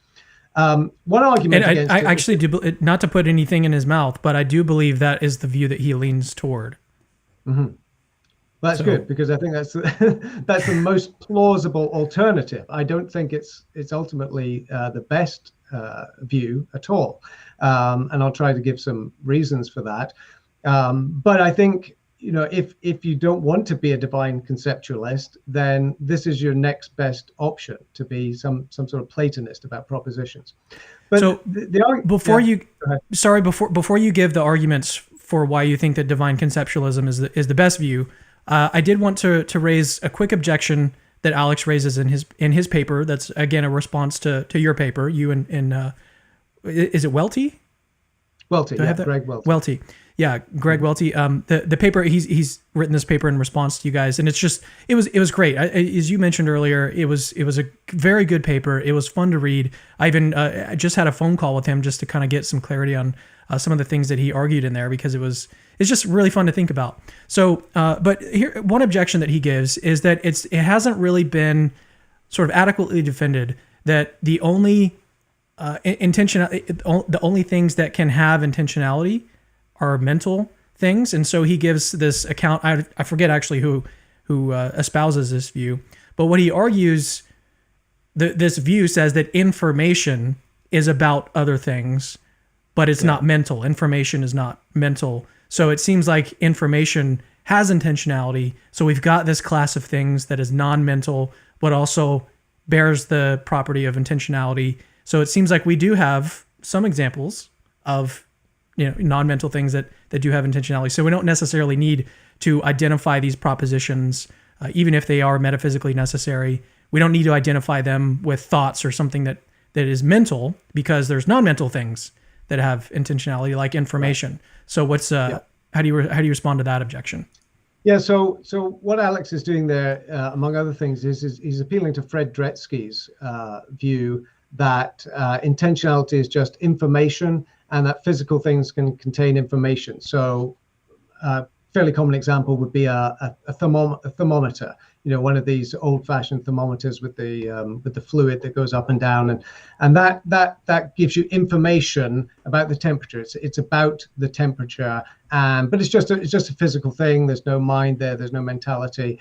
One argument against I actually do, not to put anything in his mouth, but I do believe that is the view that he leans toward. Mm-hmm. That's good, because I think that's that's the most plausible alternative. I don't think it's ultimately the best view at all, and I'll try to give some reasons for that. But I think, if you don't want to be a divine conceptualist, then this is your next best option, to be some sort of Platonist about propositions. But so before you give the arguments for why you think that divine conceptualism is the best view, I did want to raise a quick objection that Alex raises in his paper. That's again a response to your paper. You and is it Welty? Welty, yeah, Greg Welty. Welty. Yeah, Greg Welty. The paper, he's written this paper in response to you guys, and it was great. As you mentioned earlier, it was a very good paper. It was fun to read. I even I just had a phone call with him just to kind of get some clarity on some of the things that he argued in there, because it's just really fun to think about. So, but here, one objection that he gives is that it hasn't really been sort of adequately defended that the only the only things that can have intentionality are mental things. And so he gives this account. I forget actually who espouses this view, but what he argues, this view says that information is about other things, but it's not mental. Information is not mental. So it seems like information has intentionality. So we've got this class of things that is non-mental, but also bears the property of intentionality. So it seems like we do have some examples of non-mental things that do have intentionality. So we don't necessarily need to identify these propositions, even if they are metaphysically necessary. We don't need to identify them with thoughts or something that is mental, because there's non-mental things that have intentionality, like information. Right. So what's how do you respond to that objection? Yeah, so what Alex is doing there, among other things, is he's appealing to Fred Dretski's view that intentionality is just information, and that physical things can contain information. So a fairly common example would be a thermometer, one of these old-fashioned thermometers with the fluid that goes up and down, and that gives you information about the temperature. It's about the temperature, but it's just a physical thing. There's no mind there. There's no mentality.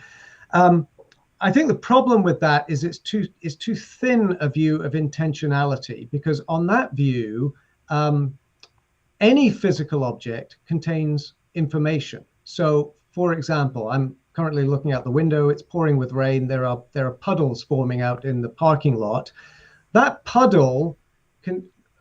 I think the problem with that is it's too thin a view of intentionality, because on that view, any physical object contains information. So, for example, I'm currently looking out the window. It's pouring with rain. There are puddles forming out in the parking lot. That puddle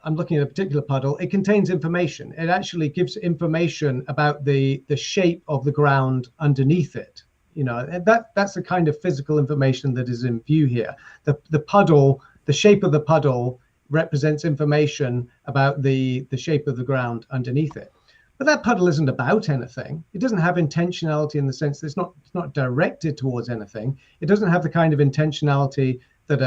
I'm looking at a particular puddle. It contains information. It actually gives information about the shape of the ground underneath it. That's the kind of physical information that is in view here. The puddle, the shape of the puddle, represents information about the shape of the ground underneath it. But that puddle isn't about anything. It doesn't have intentionality in the sense that it's not directed towards anything. It doesn't have the kind of intentionality that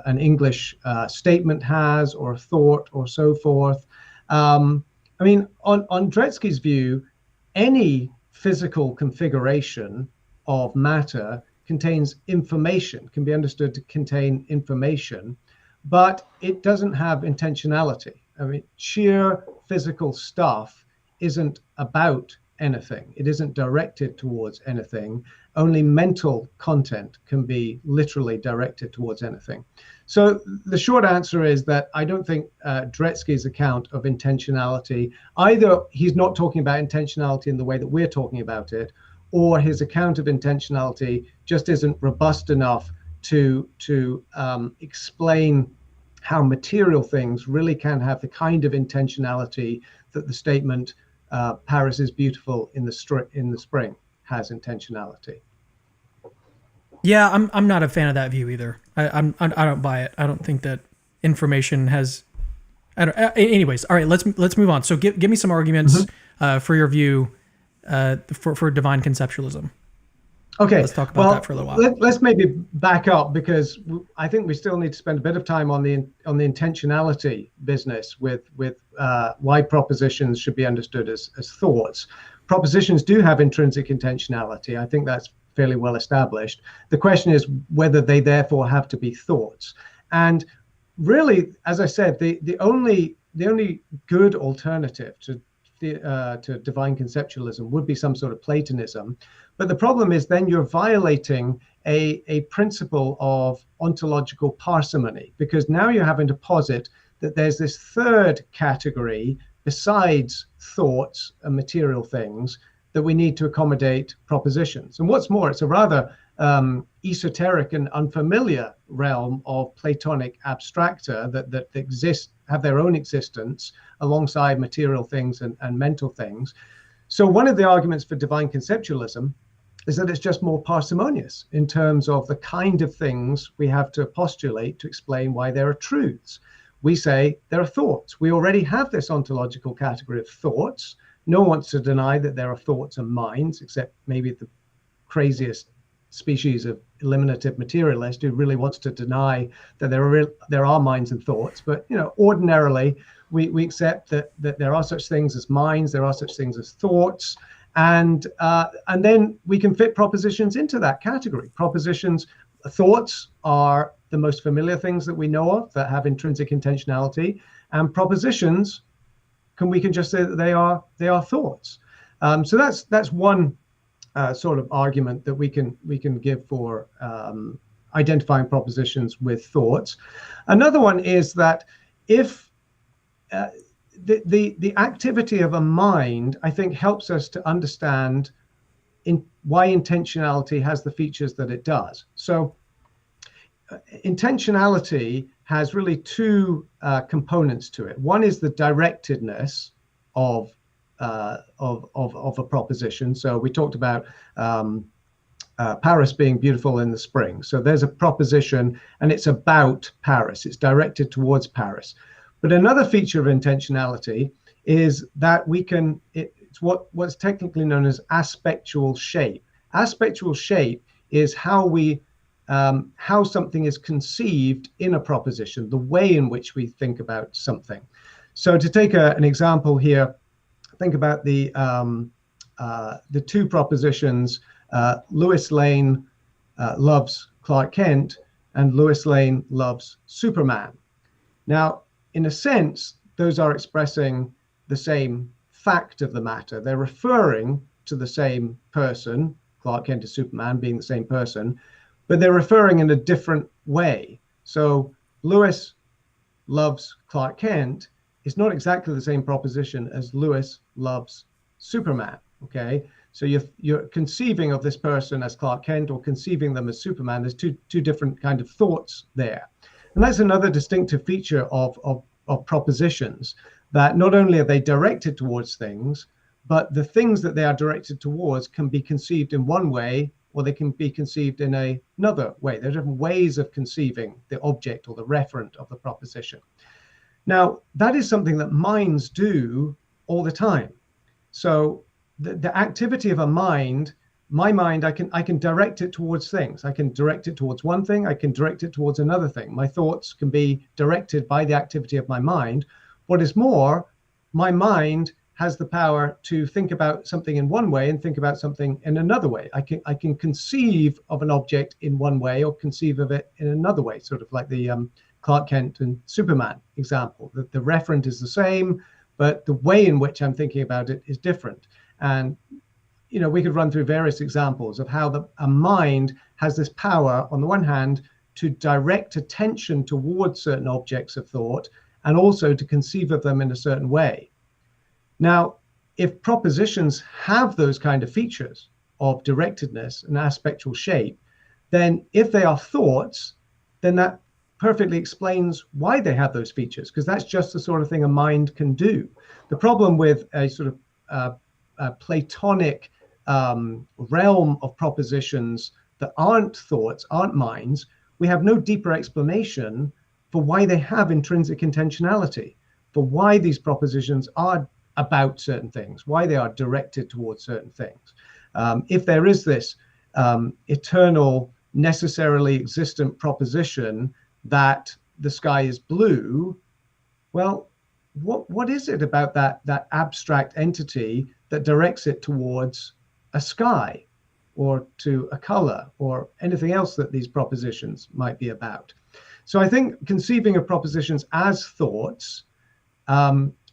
an English statement has, or a thought, or so forth. On Dretski's view, any physical configuration of matter contains information, can be understood to contain information, but it doesn't have intentionality. Sheer physical stuff isn't about anything. It isn't directed towards anything. Only mental content can be literally directed towards anything. So the short answer is that I don't think Dretski's account of intentionality, either he's not talking about intentionality in the way that we're talking about it, or his account of intentionality just isn't robust enough to explain how material things really can have the kind of intentionality that the statement "Paris is beautiful in the spring" has intentionality. Yeah, I'm not a fan of that view either. I don't buy it. I don't think that information has. Anyways, all right. Let's move on. So give me some arguments for your view for divine conceptualism. Okay, let's talk about that for a little while. Let's maybe back up, because I think we still need to spend a bit of time on the intentionality business with why propositions should be understood as thoughts. Propositions do have intrinsic intentionality. I think that's fairly well established. The question is whether they therefore have to be thoughts. And really, as I said, the only good alternative to divine conceptualism would be some sort of Platonism. But the problem is then you're violating a principle of ontological parsimony, because now you're having to posit that there's this third category besides thoughts and material things that we need to accommodate propositions. And what's more, it's a rather esoteric and unfamiliar realm of Platonic abstracta that exist, have their own existence alongside material things and mental things. So one of the arguments for divine conceptualism is that it's just more parsimonious in terms of the kind of things we have to postulate to explain why there are truths. We say there are thoughts. We already have this ontological category of thoughts. No one wants to deny that there are thoughts and minds, except maybe the craziest species of eliminative materialist who really wants to deny that there are minds and thoughts. But ordinarily we accept that there are such things as minds, there are such things as thoughts, and then we can fit propositions into that category. Thoughts are the most familiar things that we know of that have intrinsic intentionality, and propositions we can just say that they are thoughts. So that's one sort of argument that we can give for identifying propositions with thoughts. Another one is that if the activity of a mind, I think, helps us to understand why intentionality has the features that it does. So intentionality has really two components to it. One is the directedness of a proposition. So we talked about Paris being beautiful in the spring. So there's a proposition and it's about Paris. It's directed towards Paris. But another feature of intentionality is that it's what's technically known as aspectual shape. Aspectual shape is how something is conceived in a proposition, the way in which we think about something. So to take an example here, think about the two propositions, Lois Lane loves Clark Kent and Lois Lane loves Superman. Now, in a sense, those are expressing the same fact of the matter. They're referring to the same person, Clark Kent to Superman being the same person, but they're referring in a different way. So Lois loves Clark Kent is not exactly the same proposition as Lois loves Superman. Okay, so you're conceiving of this person as Clark Kent or conceiving them as Superman. There's two different kind of thoughts there, and that's another distinctive feature of propositions, that not only are they directed towards things, but the things that they are directed towards can be conceived in one way, or they can be conceived in another way. There are different ways of conceiving the object or the referent of the proposition. Now, that is something that minds do all the time. So the activity of a mind, my mind, I can direct it towards things. I can direct it towards one thing. I can direct it towards another thing. My thoughts can be directed by the activity of my mind. What is more, my mind has the power to think about something in one way and think about something in another way. I can conceive of an object in one way or conceive of it in another way, sort of like the Clark Kent and Superman example. The referent is the same, but the way in which I'm thinking about it is different. And we could run through various examples of how a mind has this power, on the one hand, to direct attention towards certain objects of thought, and also to conceive of them in a certain way. Now, if propositions have those kind of features of directedness and aspectual shape, then if they are thoughts, then that perfectly explains why they have those features, because that's just the sort of thing a mind can do. The problem with a sort of Platonic realm of propositions that aren't thoughts, aren't minds, we have no deeper explanation for why they have intrinsic intentionality, for why these propositions are about certain things, why they are directed towards certain things. If there is this eternal, necessarily existent proposition that the sky is blue, well, what is it about that abstract entity that directs it towards a sky or to a color or anything else that these propositions might be about? So I think conceiving of propositions as thoughts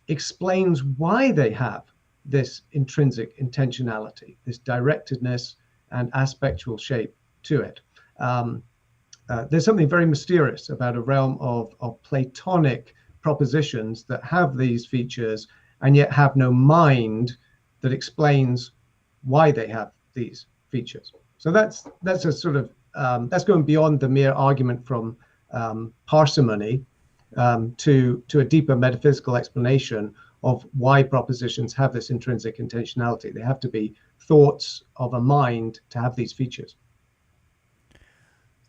explains why they have this intrinsic intentionality, this directedness and aspectual shape to it. There's something very mysterious about a realm of Platonic propositions that have these features and yet have no mind that explains why they have these features. So that's a sort of that's going beyond the mere argument from parsimony to a deeper metaphysical explanation of why propositions have this intrinsic intentionality. They have to be thoughts of a mind to have these features.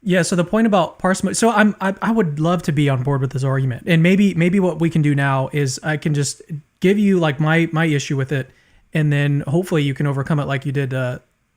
Yeah. So the point about parsimony. So I would love to be on board with this argument, and maybe what we can do now is I can just give you like my issue with it, and then hopefully you can overcome it like you did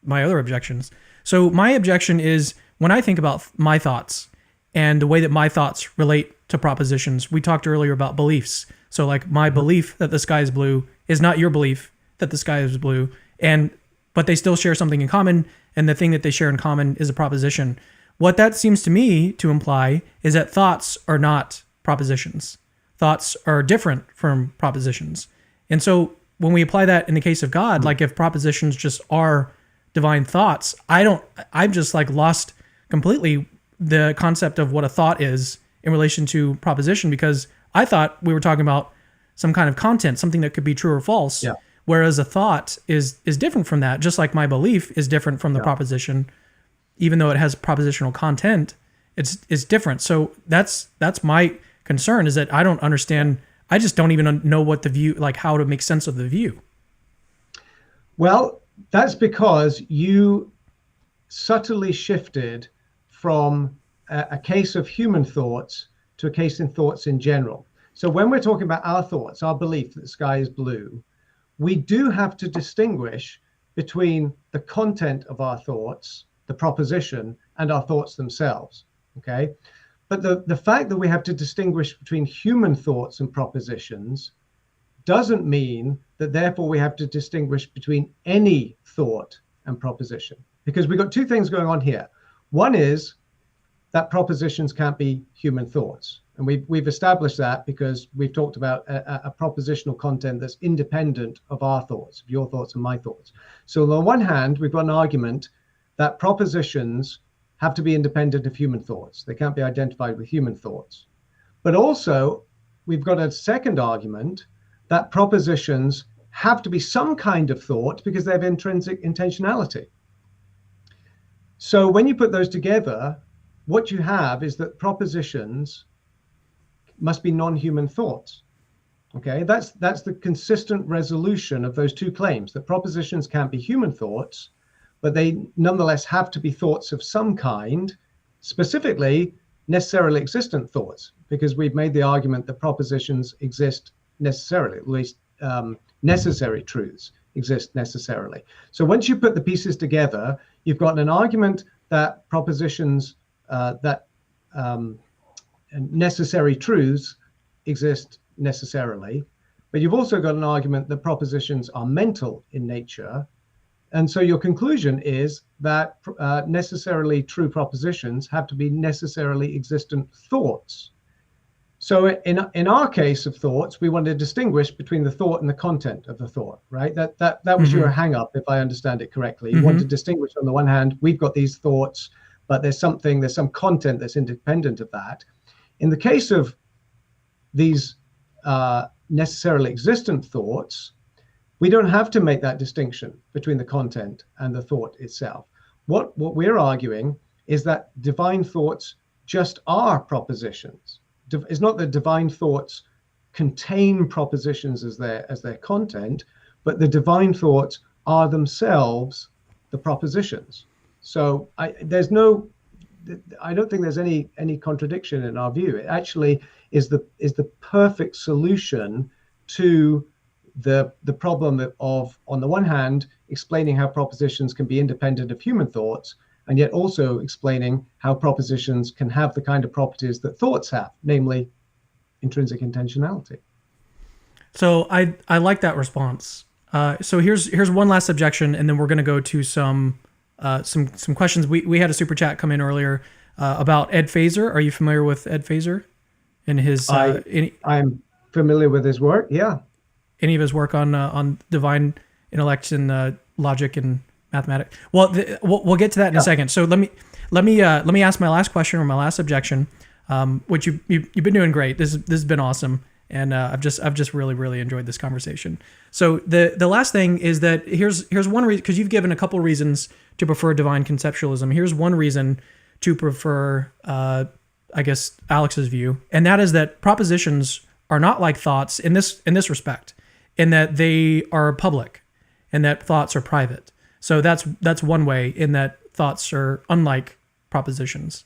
my other objections. So my objection is when I think about my thoughts and the way that my thoughts relate to propositions. We talked earlier about beliefs. So like my belief that the sky is blue is not your belief that the sky is blue, but they still share something in common, and the thing that they share in common is a proposition. What that seems to me to imply is that thoughts are not propositions. Thoughts are different from propositions. And so when we apply that in the case of God, like if propositions just are divine thoughts, I've just like lost completely the concept of what a thought is in relation to proposition, because I thought we were talking about some kind of content, something that could be true or false. Yeah. Whereas a thought is different from that, just like my belief is different from the proposition. Even though it has propositional content, it's different. So that's my concern, is that I don't understand. I just don't even know what the view, like how to make sense of the view. Well, that's because you subtly shifted from a case of human thoughts to a case in thoughts in general. So when we're talking about our thoughts, our belief that the sky is blue, we do have to distinguish between the content of our thoughts, the proposition, and our thoughts themselves, okay? But the fact that we have to distinguish between human thoughts and propositions doesn't mean that therefore we have to distinguish between any thought and proposition, because we've got two things going on here. One is that propositions can't be human thoughts. And we've established that because we've talked about a propositional content that's independent of our thoughts, of your thoughts and my thoughts. So on the one hand, we've got an argument that propositions have to be independent of human thoughts. They can't be identified with human thoughts. But also, we've got a second argument that propositions have to be some kind of thought because they have intrinsic intentionality. So when you put those together, what you have is that propositions must be non-human thoughts. Okay, that's the consistent resolution of those two claims, that propositions can't be human thoughts, but they nonetheless have to be thoughts of some kind, specifically necessarily existent thoughts, because we've made the argument that propositions exist necessarily, at least necessary truths exist necessarily. So once you put the pieces together, you've got an argument that propositions, necessary truths exist necessarily, but you've also got an argument that propositions are mental in nature. And so your conclusion is that necessarily true propositions have to be necessarily existent thoughts. So in our case of thoughts, we want to distinguish between the thought and the content of the thought, right? That was your hang up, if I understand it correctly. You want to distinguish, on the one hand, we've got these thoughts, but there's some content that's independent of that. In the case of these necessarily existent thoughts, we don't have to make that distinction between the content and the thought itself. What we're arguing is that divine thoughts just are propositions. It's not that divine thoughts contain propositions as their content, but the divine thoughts are themselves the propositions. So I don't think there's any contradiction in our view. It actually is the perfect solution to the problem of, on the one hand, explaining how propositions can be independent of human thoughts, and yet also explaining how propositions can have the kind of properties that thoughts have, namely intrinsic intentionality. So I like that response. So here's one last objection, and then we're going to go to some questions. We had a super chat come in earlier about Ed Feser. Are you familiar with Ed Feser and his? I'm familiar with his work. Yeah. Any of his work on divine intellect and logic and mathematics. Well, we'll get to that in a second. So let me ask my last question, or my last objection, which you've been doing great. This has been awesome, and I've just really enjoyed this conversation. So the last thing is that here's one reason, because you've given a couple reasons to prefer divine conceptualism. Here's one reason to prefer, I guess, Alex's view, and that is that propositions are not like thoughts in this respect, in that they are public, and that thoughts are private. So that's one way, in that thoughts are unlike propositions,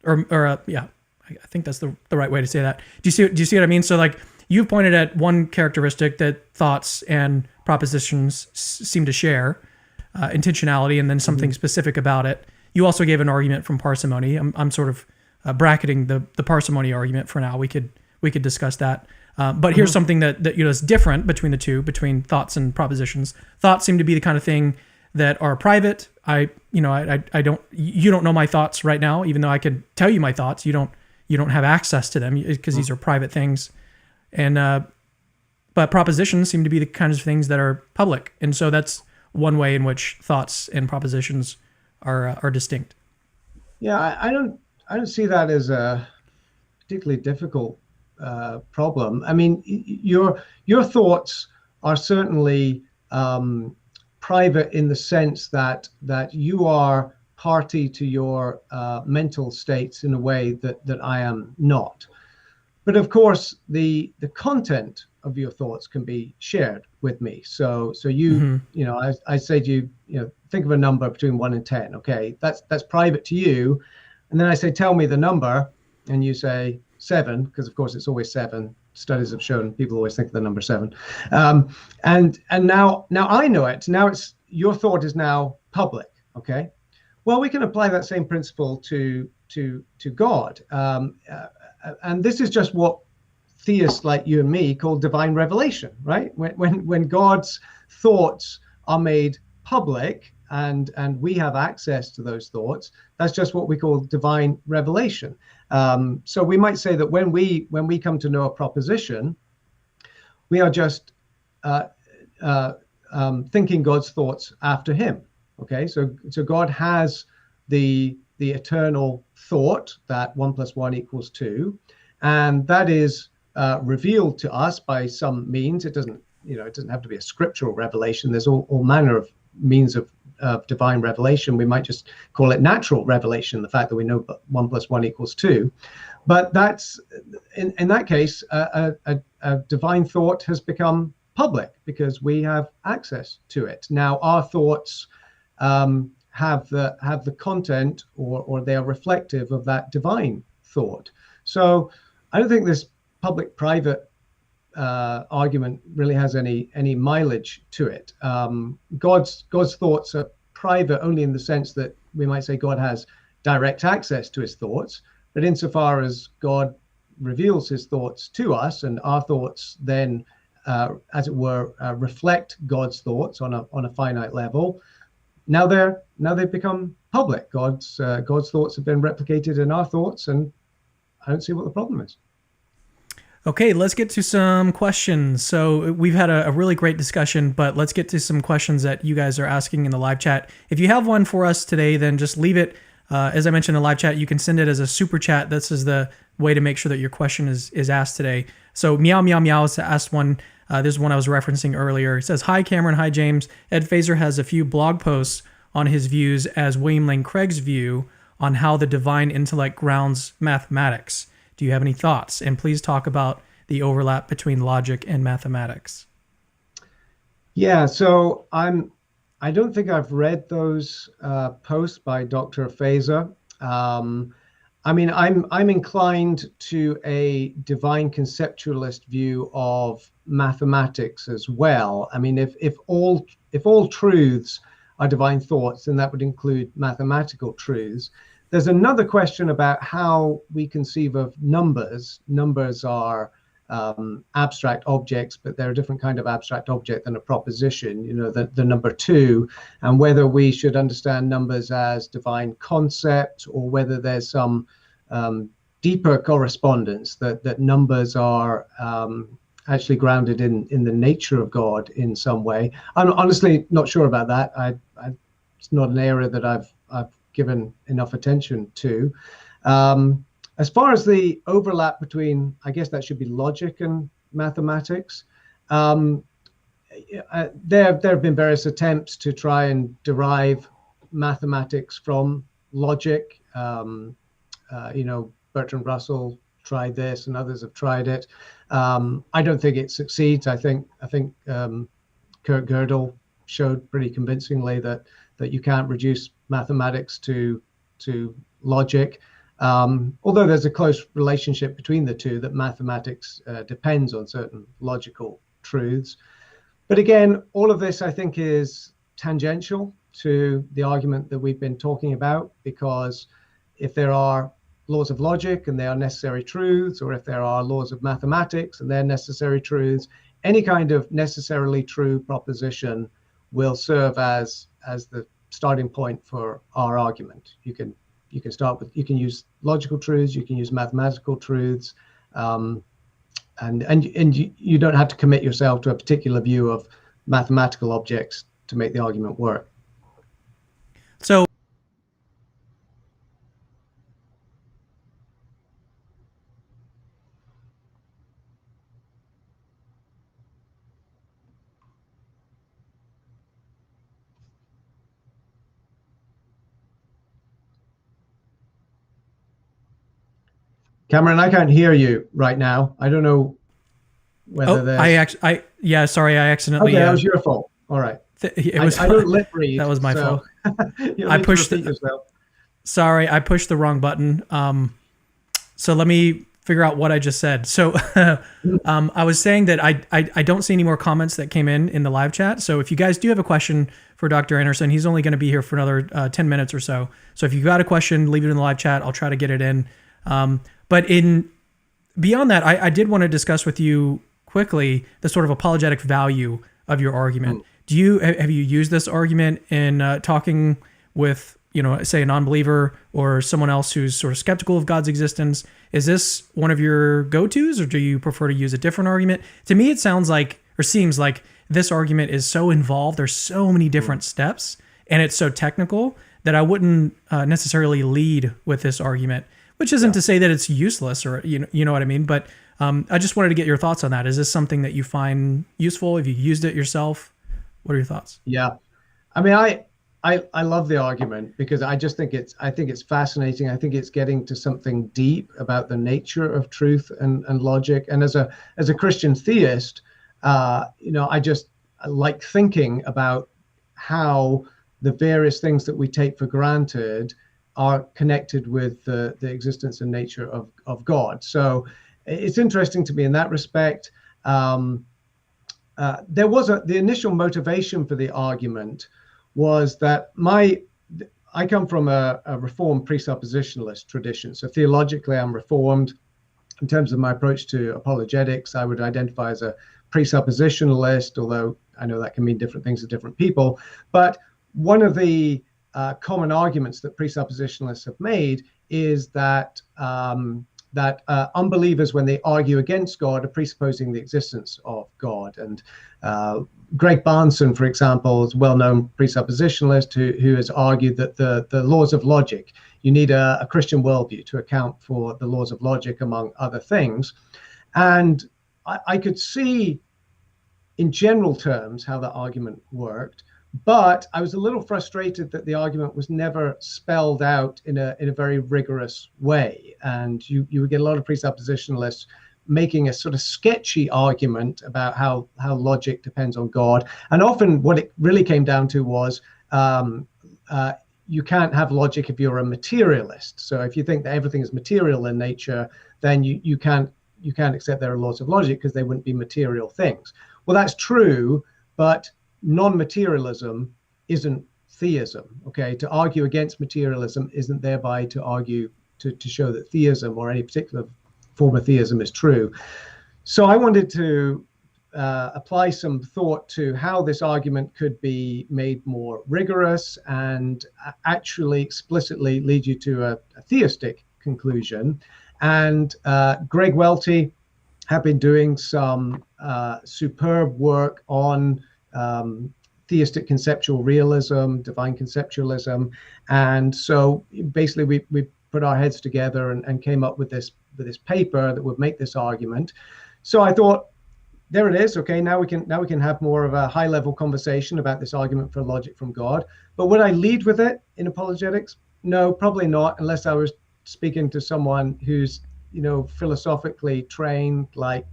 yeah, I think that's the right way to say that. Do you see what I mean? So like, you've pointed at one characteristic that thoughts and propositions seem to share, intentionality, and then something specific about it. You also gave an argument from parsimony. I'm sort of bracketing the parsimony argument for now. We could discuss that. But here's something that is different between the two, between thoughts and propositions. Thoughts seem to be the kind of thing that are private. I don't. You don't know my thoughts right now, even though I could tell you my thoughts. You don't have access to them because these are private things. And but propositions seem to be the kinds of things that are public, and so that's one way in which thoughts and propositions are distinct. Yeah, I don't see that as a particularly difficult problem. I mean, your thoughts are certainly private in the sense that you are party to your mental states in a way that I am not. But of course, the content of your thoughts can be shared with me. So you I say to you, think of a number between 1 and 10. Okay, that's private to you. And then I say, tell me the number, and you say 7, because of course it's always 7. Studies have shown people always think of the number 7. And now I know it. Now it's your thought is now public. Okay. Well, we can apply that same principle to God. And this is just what theists like you and me call divine revelation, right? When God's thoughts are made public and we have access to those thoughts, that's just what we call divine revelation. So we might say that when we come to know a proposition, we are just thinking God's thoughts after him. Okay, so God has the eternal thought that 1 + 1 = 2, and that is revealed to us by some means. It doesn't have to be a scriptural revelation. There's all manner of means of divine revelation. We might just call it natural revelation, the fact that we know 1 + 1 = 2. But that's in that case, a divine thought has become public because we have access to it. Now our thoughts have the content, or they are reflective of that divine thought. So I don't think this public-private argument really has any mileage to it. God's thoughts are private only in the sense that we might say God has direct access to his thoughts, but insofar as God reveals his thoughts to us, and our thoughts then, as it were, reflect God's thoughts on a finite level, now they've become public. God's thoughts have been replicated in our thoughts, and I don't see what the problem is. Okay, let's get to some questions. So we've had a really great discussion, but let's get to some questions that you guys are asking in the live chat. If you have one for us today, then just leave it. As I mentioned in the live chat, you can send it as a super chat. This is the way to make sure that your question is asked today. So Meow Meow Meow has asked one. This is one I was referencing earlier. It says, "Hi Cameron, hi James. Ed Fazer has a few blog posts on his views as William Lane Craig's view on how the divine intellect grounds mathematics. Do you have any thoughts? And please talk about the overlap between logic and mathematics." Yeah, so I don't think I've read those posts by Dr. Fazer. I mean, I'm inclined to a divine conceptualist view of mathematics as well. I mean, if all truths are divine thoughts, then that would include mathematical truths. There's another question about how we conceive of numbers. Numbers are abstract objects, but they're a different kind of abstract object than a proposition, the number 2, and whether we should understand numbers as divine concept, or whether there's some deeper correspondence that numbers are actually grounded in the nature of God in some way. I'm honestly not sure about that. I it's not an area that I've given enough attention to. As far as the overlap between, I guess that should be logic and mathematics. There have been various attempts to try and derive mathematics from logic. Bertrand Russell tried this, and others have tried it. I don't think it succeeds. I think Kurt Gödel showed pretty convincingly that you can't reduce mathematics to logic. Although there's a close relationship between the two, that mathematics depends on certain logical truths. But again, all of this, I think, is tangential to the argument that we've been talking about, because if there are laws of logic and they are necessary truths, or if there are laws of mathematics and they're necessary truths, any kind of necessarily true proposition will serve as the starting point for our argument. You can use logical truths, you can use mathematical truths, and you don't have to commit yourself to a particular view of mathematical objects to make the argument work. So Cameron, I can't hear you right now. I don't know whether there's... sorry, I accidentally... Okay, that was your fault. All right. It was. I don't lip read. That was my fault. I pushed Sorry, I pushed the wrong button. So let me figure out what I just said. So I was saying that I don't see any more comments that came in the live chat. So if you guys do have a question for Dr. Anderson, he's only going to be here for another 10 minutes or so. So if you've got a question, leave it in the live chat. I'll try to get it in. But beyond that, I did want to discuss with you quickly the sort of apologetic value of your argument. Have you used this argument in talking with, say a non-believer or someone else who's sort of skeptical of God's existence? Is this one of your go-tos, or do you prefer to use a different argument? To me, it sounds like, or seems like, this argument is so involved. There's so many different steps, and it's so technical that I wouldn't necessarily lead with this argument. Which isn't to say that it's useless, or you know what I mean. But I just wanted to get your thoughts on that. Is this something that you find useful? Have you used it yourself? What are your thoughts? Yeah, I mean, I love the argument because I just think it's fascinating. I think it's getting to something deep about the nature of truth and logic. And as a Christian theist, I like thinking about how the various things that we take for granted are connected with the existence and nature of God. So it's interesting to me in that respect. The initial motivation for the argument was that I come from a Reformed presuppositionalist tradition. So theologically, I'm Reformed. In terms of my approach to apologetics, I would identify as a presuppositionalist, although I know that can mean different things to different people. But one of the common arguments that presuppositionalists have made is that unbelievers, when they argue against God, are presupposing the existence of God. And Greg Barnson, for example, is a well-known presuppositionalist who has argued that the laws of logic, you need a Christian worldview to account for the laws of logic, among other things. And I could see in general terms how that argument worked. But I was a little frustrated that the argument was never spelled out in a very rigorous way. And you would get a lot of presuppositionalists making a sort of sketchy argument about how logic depends on God. And often what it really came down to was you can't have logic if you're a materialist. So if you think that everything is material in nature, then you can't accept there are laws of logic because they wouldn't be material things. Well, that's true, but non-materialism isn't theism. Okay, to argue against materialism isn't thereby to argue to show that theism or any particular form of theism is true. So I wanted to apply some thought to how this argument could be made more rigorous and actually explicitly lead you to a theistic conclusion. And Greg Welty have been doing some superb work on theistic conceptual realism, divine conceptualism. And so basically we put our heads together and came up with this paper that would make this argument. So I thought, there it is. Okay, now we can have more of a high level conversation about this argument for logic from God. But would I lead with it in apologetics? No, probably not, unless I was speaking to someone who's, philosophically trained, like,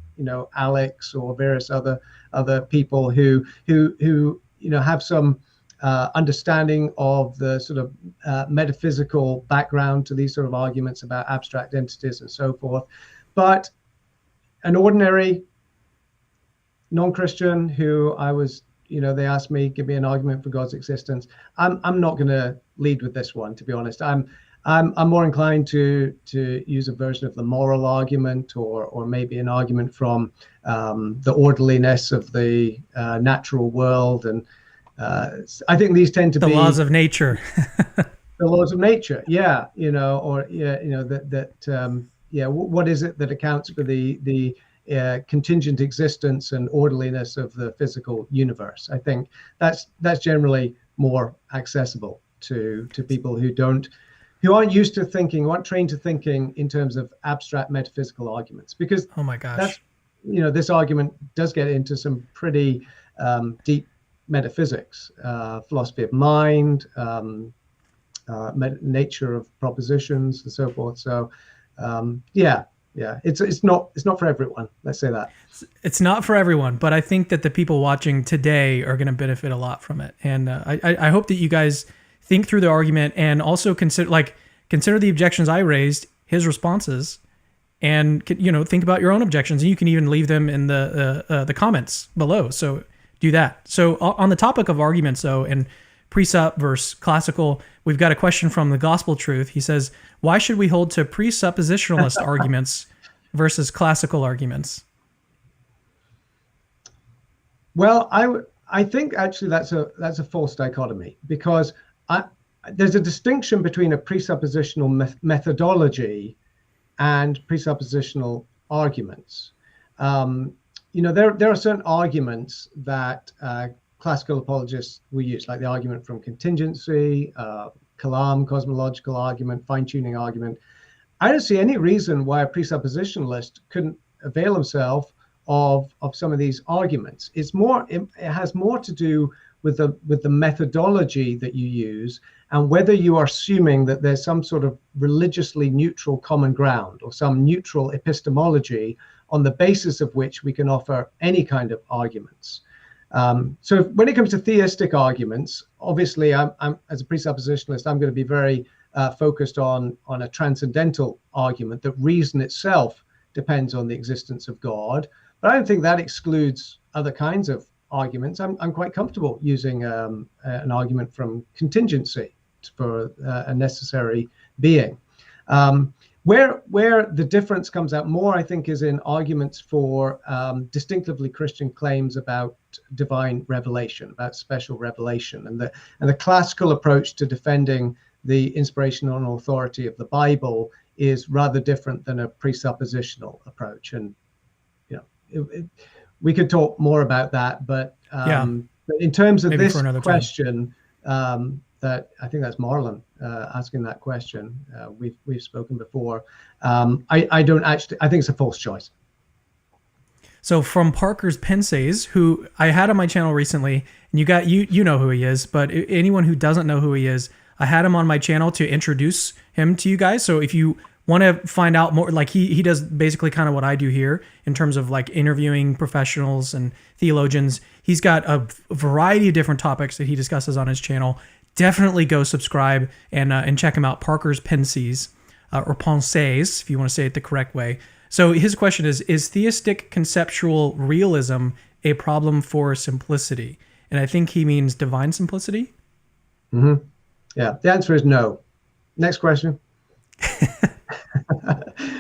Alex or various other people who have some understanding of the sort of metaphysical background to these sort of arguments about abstract entities and so forth. But an ordinary non-Christian who I was, they asked me, give me an argument for God's existence. I'm not going to lead with this one, to be honest. I'm more inclined to use a version of the moral argument, or maybe an argument from the orderliness of the natural world. And I think these tend to be the laws of nature. The laws of nature, yeah, what is it that accounts for the contingent existence and orderliness of the physical universe? I think that's generally more accessible to people who aren't used to thinking, aren't trained to thinking in terms of abstract metaphysical arguments. Because oh my gosh, that's, this argument does get into some pretty deep metaphysics, philosophy of mind, nature of propositions, and so forth. So it's not for everyone. Let's say that. It's not for everyone, but I think that the people watching today are going to benefit a lot from it. And I hope that you guys think through the argument and also consider the objections I raised, his responses, and think about your own objections. And you can even leave them in the comments below. So do that. So on the topic of arguments, though, and presup versus classical, we've got a question from the Gospel Truth. He says, why should we hold to presuppositionalist arguments versus classical arguments? Well, I think actually that's a false dichotomy, because there's a distinction between a presuppositional methodology and presuppositional arguments. There are certain arguments that classical apologists will use, like the argument from contingency, Kalam, cosmological argument, fine-tuning argument. I don't see any reason why a presuppositionalist couldn't avail himself of some of these arguments. It has more to do with the methodology that you use, and whether you are assuming that there's some sort of religiously neutral common ground or some neutral epistemology on the basis of which we can offer any kind of arguments. So when it comes to theistic arguments, obviously, I'm as a presuppositionalist, I'm going to be very focused on a transcendental argument that reason itself depends on the existence of God. But I don't think that excludes other kinds of arguments. I'm quite comfortable using an argument from contingency for a necessary being. Where the difference comes out more, I think, is in arguments for distinctively Christian claims about divine revelation, about special revelation, and the classical approach to defending the inspirational and authority of the Bible is rather different than a presuppositional approach. And we could talk more about that, but in terms of maybe this question, that I think that's Marlon asking that question. We've spoken before. I don't actually. I think it's a false choice. So from Parker's Pensays, who I had on my channel recently, and you know who he is, but anyone who doesn't know who he is, I had him on my channel to introduce him to you guys. So if you want to find out more, like he does basically kind of what I do here in terms of like interviewing professionals and theologians. He's got a variety of different topics that he discusses on his channel. Definitely go subscribe and check him out. Parker's Pensays, or Pensays, if you want to say it the correct way. So his question is theistic conceptual realism a problem for simplicity? And I think he means divine simplicity. Mm-hmm. Yeah, the answer is no. Next question.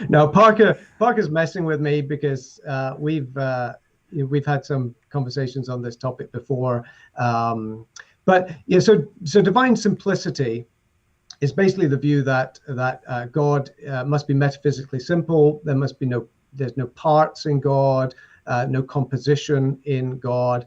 No, Parker's messing with me because we've had some conversations on this topic before. But yeah, so divine simplicity is basically the view that God must be metaphysically simple. There's no parts in God, no composition in God.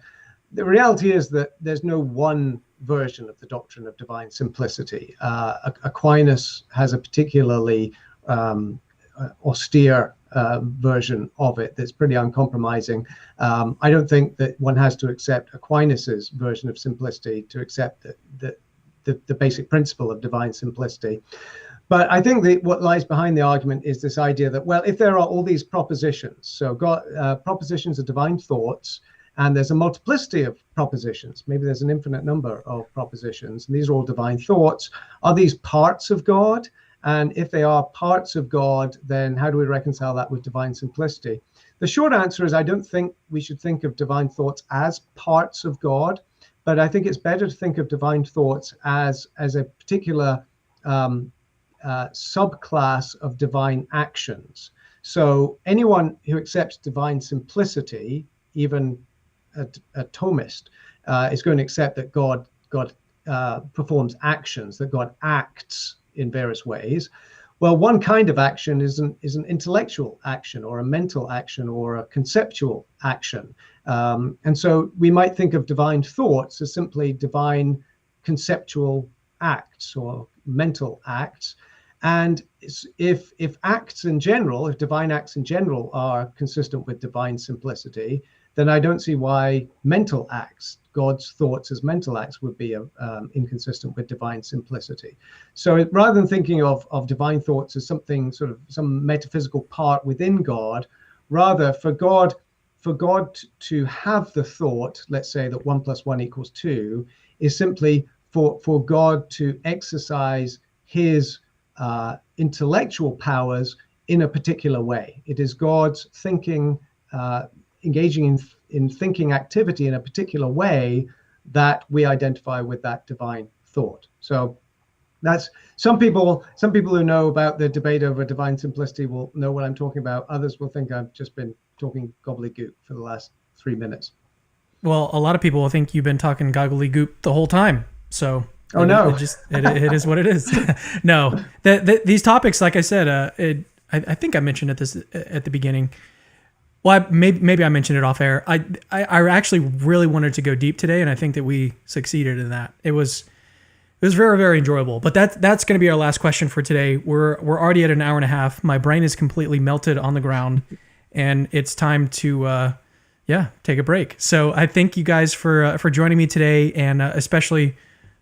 the reality is that there's no one version of the doctrine of divine simplicity. Aquinas has a particularly austere version of it that's pretty uncompromising. I don't think that one has to accept Aquinas's version of simplicity to accept the basic principle of divine simplicity. But I think that what lies behind the argument is this idea that, well, if there are all these propositions, so propositions are divine thoughts, and there's a multiplicity of propositions, maybe there's an infinite number of propositions, and these are all divine thoughts. Are these parts of God? And if they are parts of God, then how do we reconcile that with divine simplicity? The short answer is I don't think we should think of divine thoughts as parts of God, but I think it's better to think of divine thoughts as a particular subclass of divine actions. So anyone who accepts divine simplicity, even a Thomist, is going to accept that God performs actions, that God acts in various ways. Well, one kind of action is an intellectual action, or a mental action, or a conceptual action. And so we might think of divine thoughts as simply divine conceptual acts or mental acts. And if acts in general, if divine acts in general are consistent with divine simplicity, then I don't see why mental acts, God's thoughts as mental acts, would be inconsistent with divine simplicity. So rather than thinking of divine thoughts as something sort of some metaphysical part within God, rather for God to have the thought, let's say that 1 + 1 = 2, is simply for God to exercise his intellectual powers in a particular way. It is God's thinking, engaging in thinking activity in a particular way that we identify with that divine thought. So that's some people who know about the debate over divine simplicity will know what I'm talking about. Others will think I've just been talking gobbledygook for the last 3 minutes. Well, a lot of people will think you've been talking gobbledygook the whole time. So oh no, it is what it is. No, these topics, like I said, I think I mentioned this at the beginning. Well, maybe I mentioned it off air. I actually really wanted to go deep today, and I think that we succeeded in that. It was very, very enjoyable. But that's going to be our last question for today. We're already at an hour and a half. My brain is completely melted on the ground, and it's time to take a break. So I thank you guys for joining me today, and especially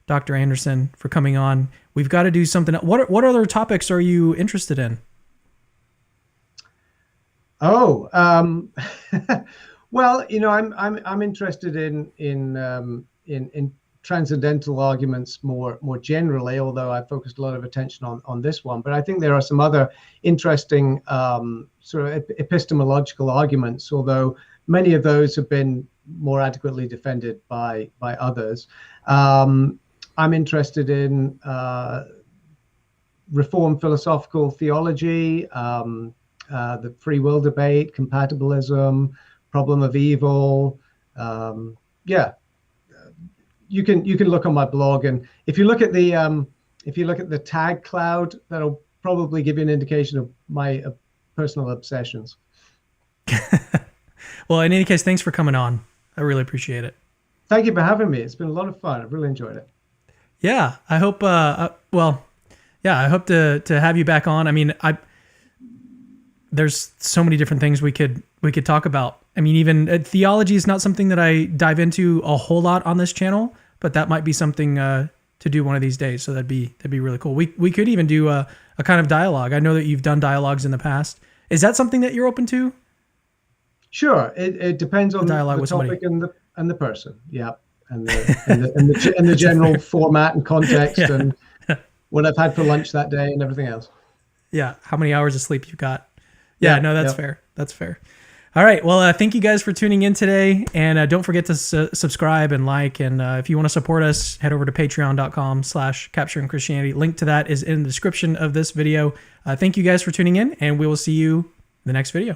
Dr. Anderson for coming on. We've got to do something. What other topics are you interested in? Oh, well, I'm interested in transcendental arguments more generally, although I focused a lot of attention on this one. But I think there are some other interesting sort of epistemological arguments, although many of those have been more adequately defended by others. I'm interested in Reformed philosophical theology, the free will debate, compatibilism, problem of evil. You can look on my blog, and if you look at the tag cloud, that'll probably give you an indication of my personal obsessions. Well, in any case, thanks for coming on. I really appreciate it. Thank you for having me. It's been a lot of fun. I've really enjoyed it. Yeah, I hope. I hope to have you back on. I mean, there's so many different things we could talk about. I mean, even theology is not something that I dive into a whole lot on this channel, but that might be something to do one of these days. So that'd be really cool. We could even do a kind of dialogue. I know that you've done dialogues in the past. Is that something that you're open to? Sure. It depends on the topic and the person. Yeah. And the general format and context, yeah, and what I've had for lunch that day and everything else. Yeah. How many hours of sleep you've got. Yeah, no, that's fair. That's fair. All right. Well, thank you guys for tuning in today. And don't forget to subscribe and like. And if you want to support us, head over to patreon.com/capturing Christianity. Link to that is in the description of this video. Thank you guys for tuning in, and we will see you in the next video.